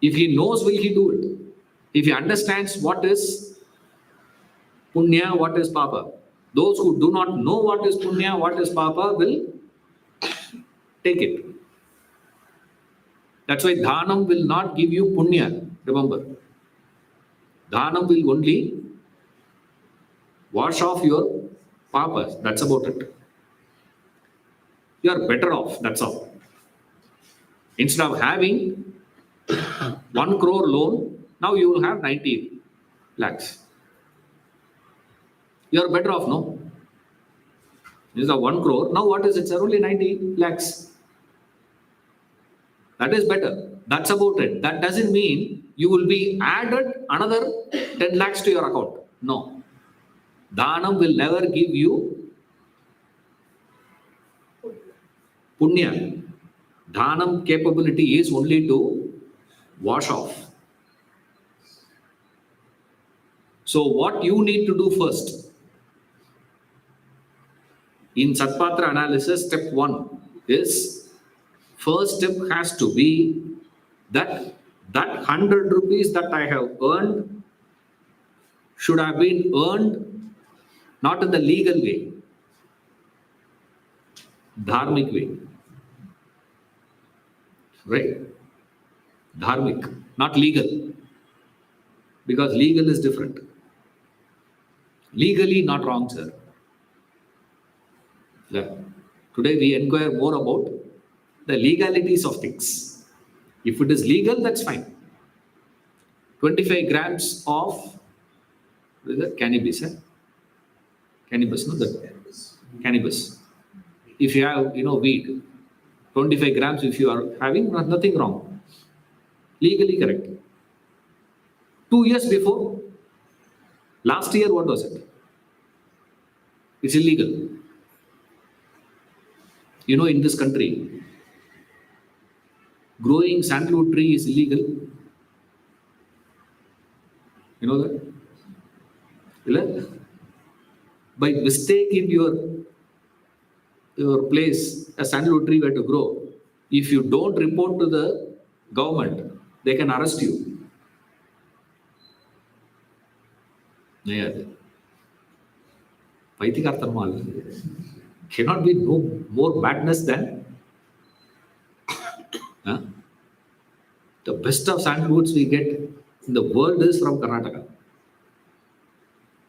If he knows, will he do it? If he understands what is punya, what is papa. Those who do not know what is punya, what is papa will take it. That's why dhanam will not give you punya. Remember, dhanam will only wash off your papas. That's about it. You are better off. That's all. Instead of having 1 crore loan, now you will have 90 lakhs. You are better off, no? This is a 1 crore. Now what is it, sir? Only 90 lakhs. That is better. That's about it. That doesn't mean you will be added another 10 lakhs to your account. No. Dhanam will never give you punya. Dhanam capability is only to wash off. So what you need to do first? In Satpatra analysis, step 1 is, first step has to be that 100 rupees that I have earned should have been earned not in the legal way, dharmic way. Right? Dharmic, not legal. Because legal is different. Legally not wrong, sir. Yeah. Today we inquire more about the legalities of things. If it is legal, that's fine. 25 grams of cannabis. Cannabis, no? Cannabis. If you have, weed, 25 grams if you are having, nothing wrong. Legally correct. 2 years before, last year, what was it? It's illegal. In this country, growing sandalwood tree is illegal. You know that? By mistake in your place, a sandalwood tree were to grow. If you don't report to the government, they can arrest you. Yeah. Cannot be no more madness than the best of sandalwoods we get in the world is from Karnataka.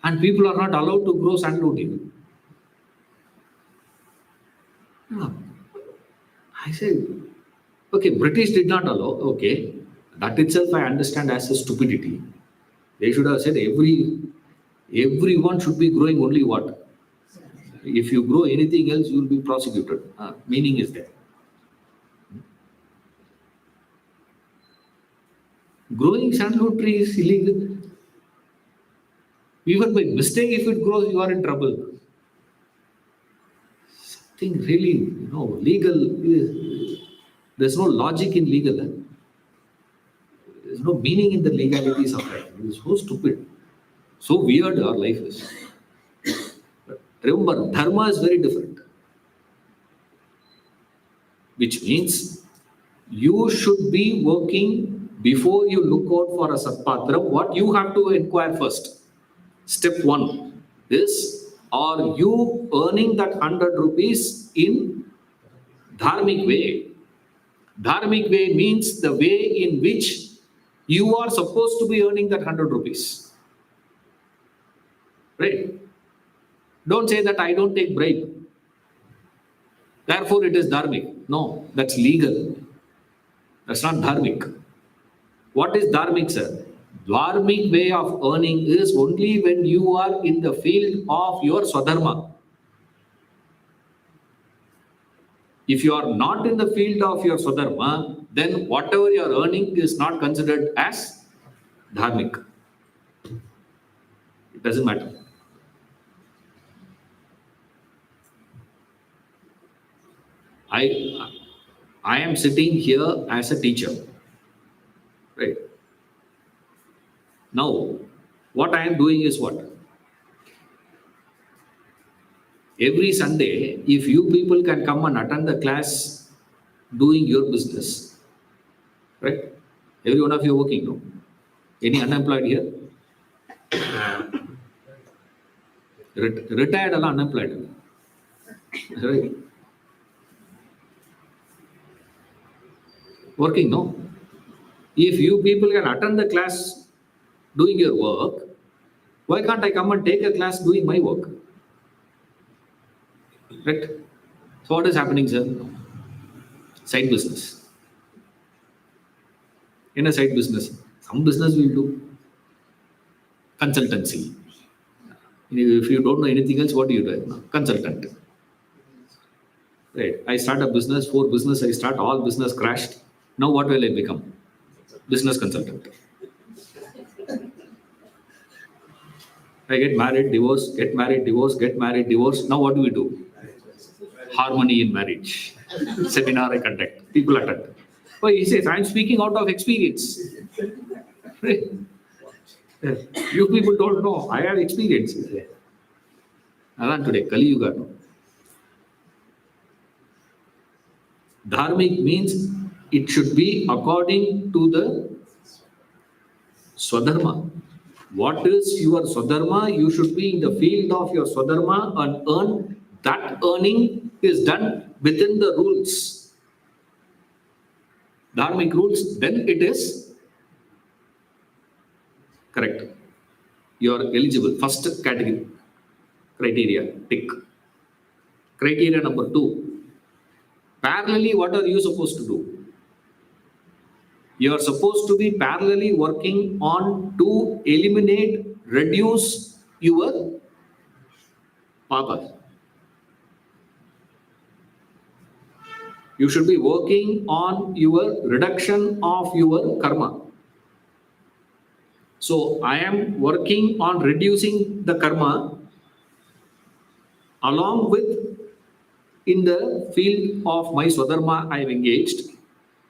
And people are not allowed to grow sandalwood even. I said, okay, British did not allow, okay. That itself I understand as a stupidity. They should have said everyone should be growing only what? If you grow anything else, you will be prosecuted. Meaning is there. Growing sandalwood tree is illegal. Even by mistake, if it grows, you are in trouble. Something really, legal. There's no logic in legal. There's no meaning in the legalities of life. It is so stupid. So weird our life is. But Remember, dharma is very different. Which means you should be working before you look out for a satpatra. What you have to inquire first. Step one is, are you earning that 100 rupees in dharmic way? Dharmic way means the way in which you are supposed to be earning that 100 rupees. Right? Don't say that I don't take bribe. Therefore, it is dharmic. No, that's legal. That's not dharmic. What is dharmic, sir? Dharmic way of earning is only when you are in the field of your swadharma. If you are not in the field of your swadharma, then whatever you are earning is not considered as dharmic. It doesn't matter. I am sitting here as a teacher. Right. Now, what I am doing is what? Every Sunday, if you people can come and attend the class doing your business, right? Every one of you are working, no? Any unemployed here? Retired or unemployed? Right? Working, no? If you people can attend the class doing your work, why can't I come and take a class doing my work? Right? So what is happening, sir? Side business. In a side business, some business we'll do. Consultancy. If you don't know anything else, what do you do? Consultant. Right. I start a business, for business I start, all business crashed. Now what will I become? Business consultant. I get married, divorce, get married, divorce, get married, divorce. Now what do we do? Harmony in marriage. Seminar I conduct. People attend. But he says, I'm speaking out of experience. Right? You people don't know. I have experience. Alan today, Kali Yuga. No? Dharmic means it should be according to the Swadharma. What is your Swadharma? You should be in the field of your Swadharma and earn. That earning is done within the rules. Dharmic rules, then it is correct. You are eligible. First category. Criteria, tick. Criteria number 2. Parallelly, what are you supposed to do? You are supposed to be parallelly working on to eliminate, reduce your papa. You should be working on your reduction of your karma. So I am working on reducing the karma along with in the field of my Swadharma I am engaged.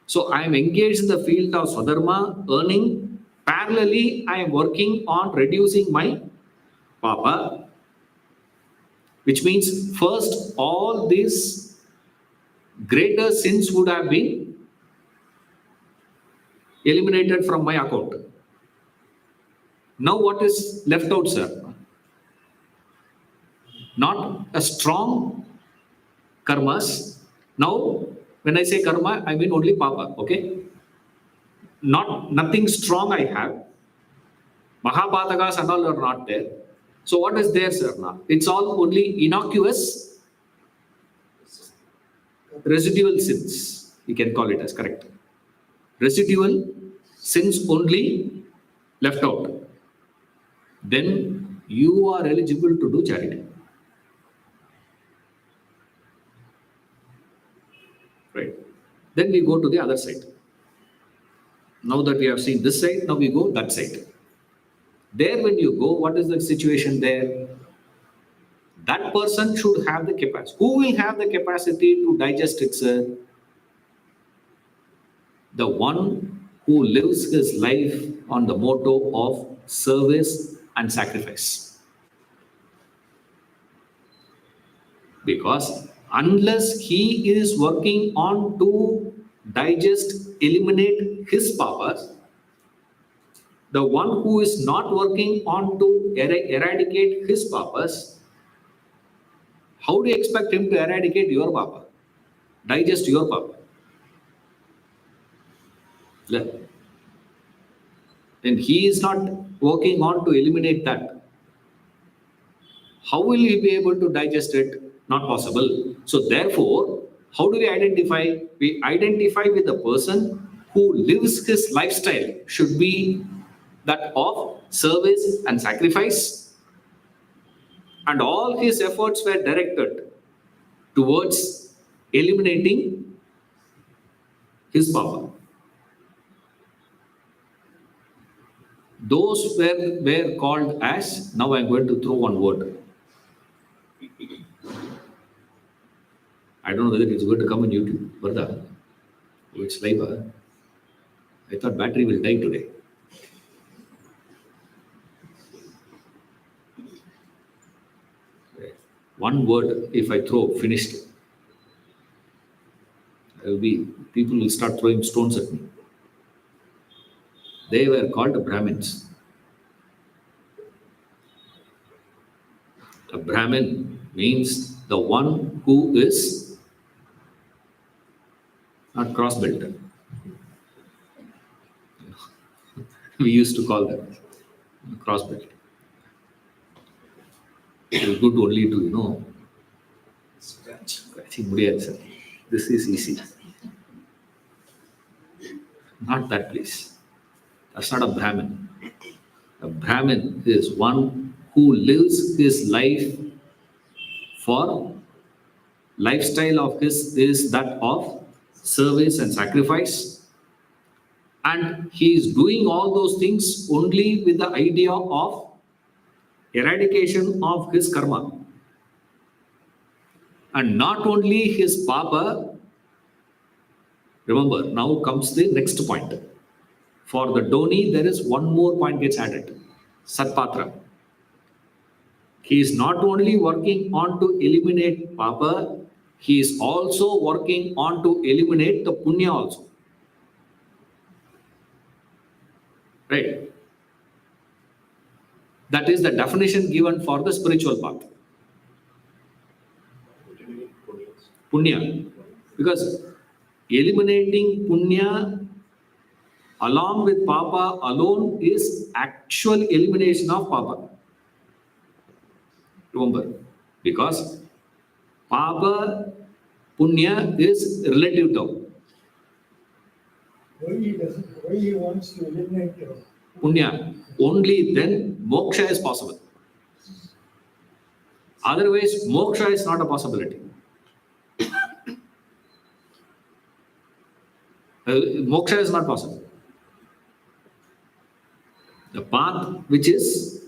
So I am engaged in the field of Swadharma, earning. Parallelly, I am working on reducing my papa, which means first all these greater sins would have been eliminated from my account. Now what is left out, sir? Not a strong karmas. Now, when I say karma, I mean only papa, okay? Nothing strong I have. Mahapatakas and all are not there. So what is there, sir? Now? It's all only innocuous residual sins. We can call it as correct. Residual sins only left out. Then you are eligible to do charity. Right. Then we go to the other side. Now that we have seen this side, now we go that side. There when you go, what is the situation there? That person should have the capacity. Who will have the capacity to digest it, sir? The one who lives his life on the motto of service and sacrifice. Because unless he is working on to digest, eliminate his powers, the one who is not working on to eradicate his powers, how do you expect him to eradicate your power, digest your power? And he is not working on to eliminate that. How will he be able to digest it? Not possible. So therefore, how do we identify? We identify with the person who lives his lifestyle should be that of service and sacrifice, and all his efforts were directed towards eliminating his power. Those were called as, now I'm going to throw one word. I don't know whether it's going to come on YouTube. Varda, oh, it's live. Huh? I thought battery will die today. One word, if I throw, finished. People will start throwing stones at me. They were called Brahmins. A Brahmin means the one who is not cross-belted. We used to call them cross-belted. It's good only to, I think this is easy. Not that place. That's not a Brahmin. A Brahmin is one who lives his life for lifestyle of his is that of service and sacrifice. And he is doing all those things only with the idea of eradication of his karma. And not only his papa, remember, now comes the next point. For the Doni, there is one more point gets added. Satpatra. He is not only working on to eliminate papa, he is also working on to eliminate the punya also. Right? That is the definition given for the spiritual path. Punya. Because eliminating punya along with papa alone is actual elimination of papa. Remember, because papa punya is relative term. Why he wants to eliminate Punya, only then moksha is possible. Otherwise, moksha is not a possibility. Moksha is not possible. The path which is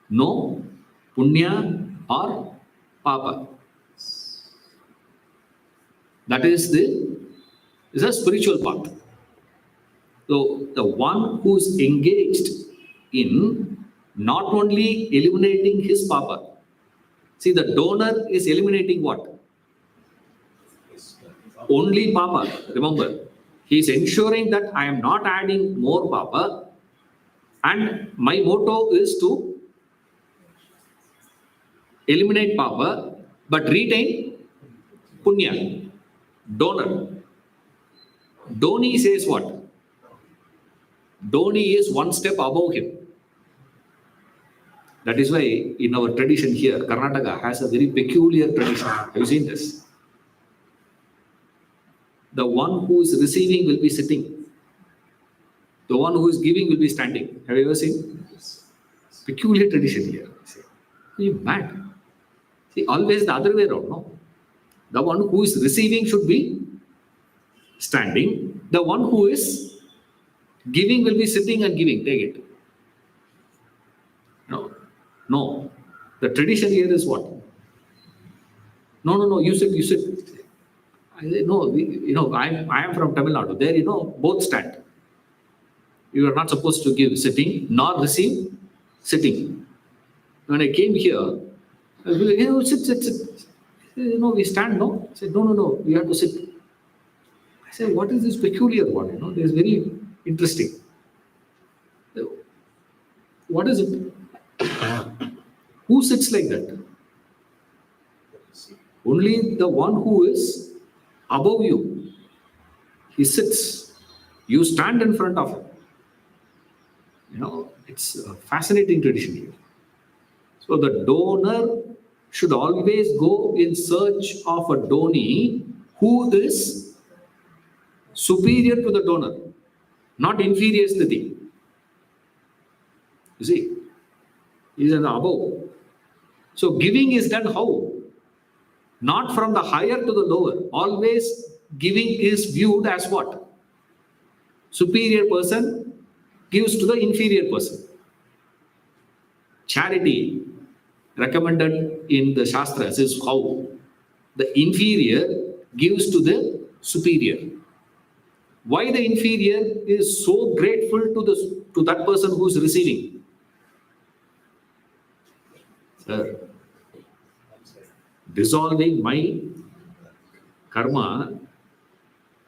no punya or papa. That is a spiritual path. So the one who is engaged in not only eliminating his papa. See, the donor is eliminating what? Only papa. Remember, he is ensuring that I am not adding more papa, and my motto is to eliminate papa but retain punya. Donor. Doni says what? Doni is one step above him. That is why in our tradition here, Karnataka has a very peculiar tradition. Have you seen this? The one who is receiving will be sitting. The one who is giving will be standing. Have you ever seen? Peculiar tradition here. Are you mad? See, always the other way around, no? The one who is receiving should be standing. The one who is giving will be sitting and giving. Take it. No. The tradition here is what? No. You sit. No, I am from Tamil Nadu. There, both stand. You are not supposed to give sitting, nor receive sitting. When I came here, I was like, sit. We stand, no? I said, no, we have to sit. I said, what is this peculiar one? This is very interesting. What is it? Who sits like that? Only the one who is above you. He sits. You stand in front of him. It's a fascinating tradition here. So the donor should always go in search of a donee who is superior to the donor, not inferior sthiti. You see, he is an above. So giving is done how? Not from the higher to the lower. Always giving is viewed as what? Superior person gives to the inferior person. Charity recommended in the Shastras is how the inferior gives to the superior. Why the inferior is so grateful to that person who is receiving? Sir, dissolving my karma,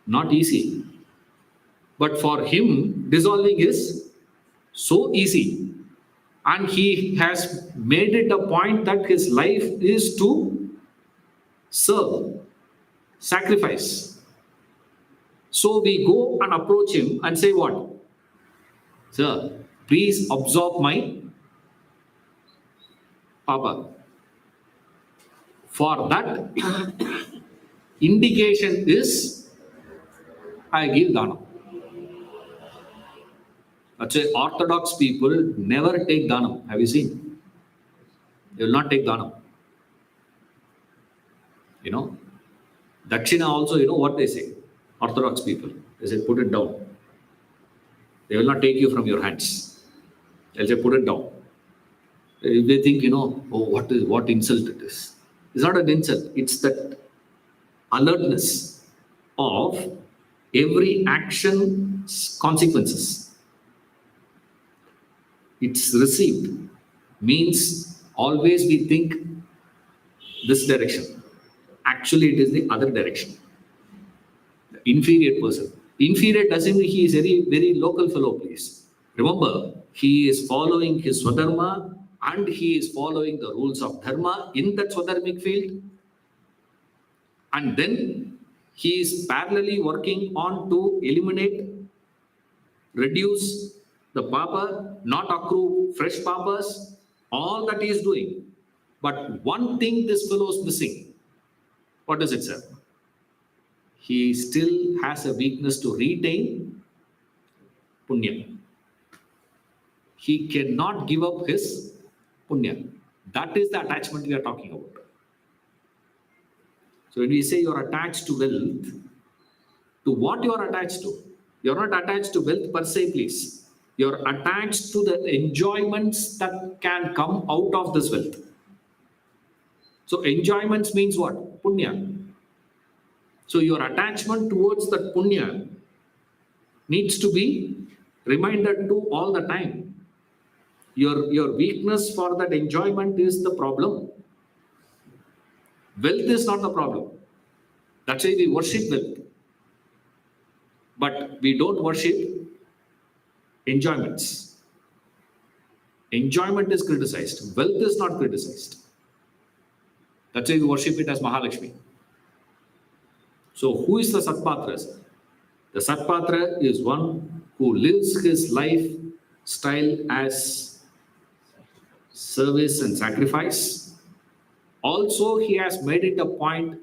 not easy. But for him, dissolving is so easy. And he has made it a point that his life is to serve, sacrifice. So we go and approach him and say, what? Sir, please absorb my papa. For that, indication is I give dana. That's why Orthodox people never take dhanam. Have you seen? They will not take dhanam. Dakshina also, what they say? Orthodox people. They say, put it down. They will not take you from your hands. They'll say, put it down. They think, what insult it is. It's not an insult. It's that alertness of every action's consequences. It's received. Means always we think this direction. Actually, it is the other direction. The inferior person. Inferior doesn't mean he is very, very local fellow, please. Remember, he is following his Swadharma and he is following the rules of Dharma in that Swadharmic field. And then he is parallelly working on to eliminate, reduce the papa, not accrue fresh papas, all that he is doing. But one thing this fellow is missing. What is it, sir? He still has a weakness to retain punya. He cannot give up his punya. That is the attachment we are talking about. So when we say you are attached to wealth, to what you are attached to? You are not attached to wealth per se, please. You are attached to the enjoyments that can come out of this wealth. So enjoyments means what? Punya. So your attachment towards that punya needs to be reminded to all the time. Your weakness for that enjoyment is the problem. Wealth is not the problem. That's why we worship wealth. But we don't worship enjoyments. Enjoyment is criticized. Wealth is not criticized. That's why we worship it as Mahalakshmi. So who is the Satpatra? The Satpatra is one who lives his lifestyle as service and sacrifice. Also, he has made it a point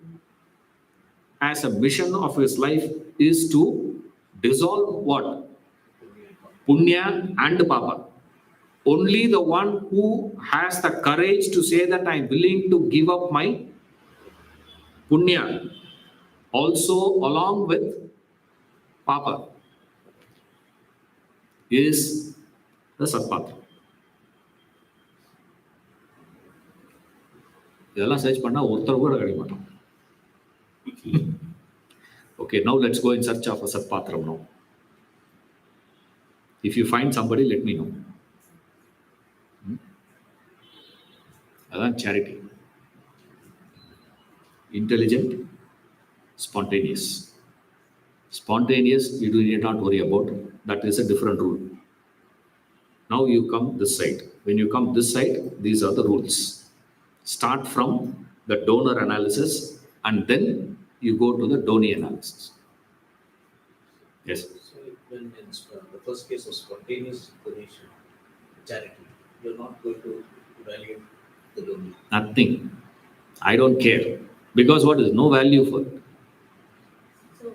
as a mission of his life is to dissolve what? Punya and Papa. Only the one who has the courage to say that I am willing to give up my punya also along with Papa is the Satpatra. இதெல்லாம் search பண்ணா ஒருத்தர் கூட கிடைக்க மாட்டோம். Okay, now let's go in search of a Satpatra now. If you find somebody, let me know. அதான் charity. intelligent, spontaneous. Spontaneous, you do need not worry about. That is a different rule. Now you come this side. When you come this side, these are the rules. Start from the donor analysis and then you go to the donee analysis. Yes. So when in the first case of spontaneous donation, charity, you're not going to evaluate the donor. Nothing. I don't care. Because what is no value for it? So,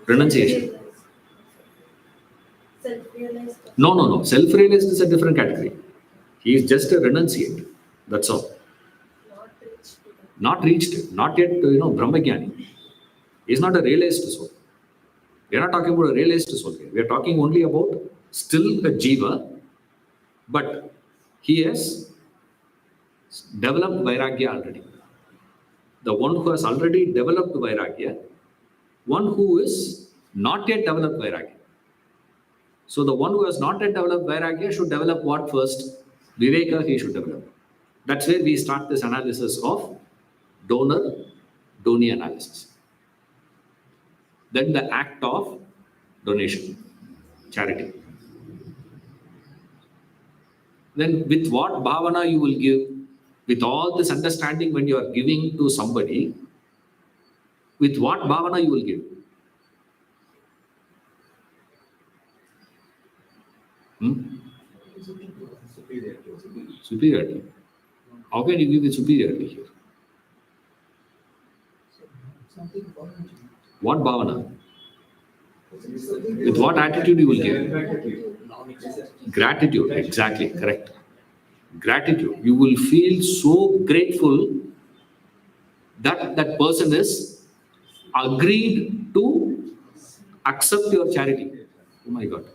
Renunciation. Self-realized. No. Self-realized is a different category. He is just a renunciate. That's all. Not reached to that. Not reached, not yet, Brahmagyani. He is not a realized soul. We are not talking about a realized soul here. We are talking only about still a jiva, but he has developed vairagya already. The one who has already developed vairagya, one who is not yet developed vairagya. So the one who has not yet developed vairagya should develop what first? Viveka he should develop. That's where we start this analysis of donor-donee analysis. Then the act of donation, charity. Then with what bhavana you will give, with all this understanding when you are giving to somebody, with what bhavana you will give? Superiority. How can you give it superiority here? What bhavana? With what attitude you will give? Gratitude, exactly, correct. Gratitude. You will feel so grateful that that person is agreed to accept your charity. Oh my God.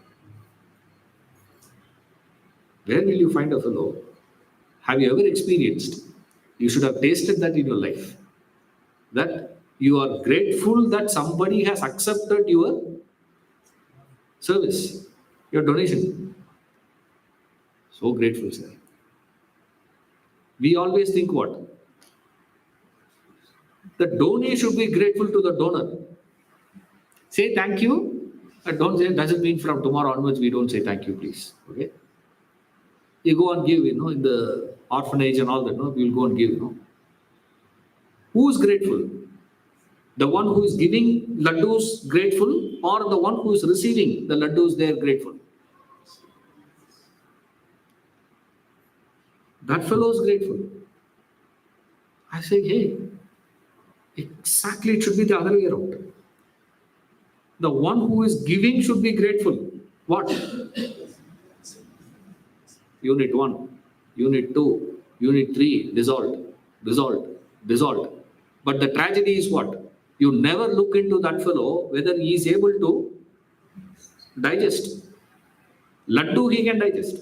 Where will you find a fellow? Have you ever experienced? You should have tasted that in your life. That you are grateful that somebody has accepted your service, your donation. So grateful, sir. We always think what? The donee should be grateful to the donor. Say thank you. Don't say, doesn't mean from tomorrow onwards we don't say thank you, please. Okay? You go and give, in the orphanage and all that, we will go and give, Who is grateful? The one who is giving laddus grateful or the one who is receiving the laddus, they are grateful? That fellow is grateful. I say, hey, exactly it should be the other way around. The one who is giving should be grateful. What? Unit 1, Unit 2, Unit 3, dissolved. But the tragedy is what? You never look into that fellow whether he is able to digest. Laddu he can digest.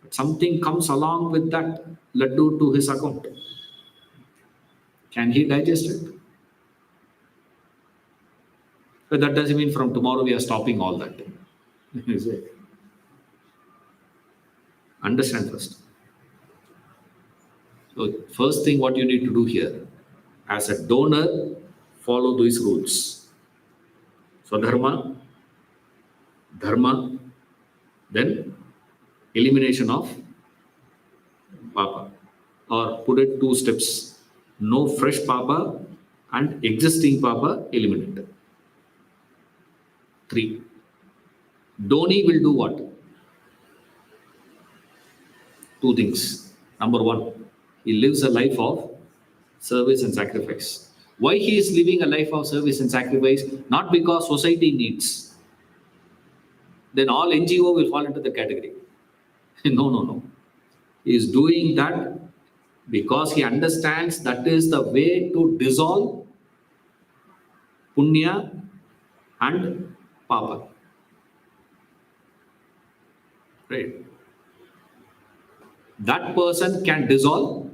But something comes along with that laddu to his account. Can he digest it? But that doesn't mean from tomorrow we are stopping all that. Understand first. So first thing what you need to do here, as a donor, follow these rules. So dharma, then elimination of papa. Or put it 2 steps. No fresh papa and existing papa eliminated. 3. Donee will do what? 2 things. Number 1, he lives a life of service and sacrifice. Why he is living a life of service and sacrifice? Not because society needs. Then all NGO will fall into the category. No. He is doing that because he understands that is the way to dissolve punya and papa. Right? That person can dissolve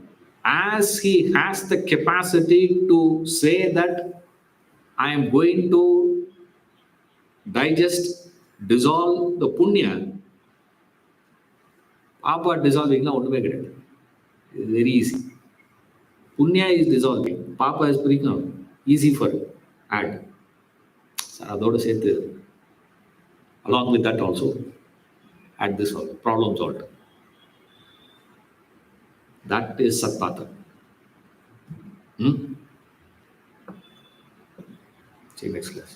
as he has the capacity to say that I am going to digest, dissolve the punya. Papa dissolving na onnume kediyadu. Very easy. Punya is dissolving. Papa is become easy for add. அதோட சேர்த்து along with that also add this problem solved. That is Satpatha. See you next class.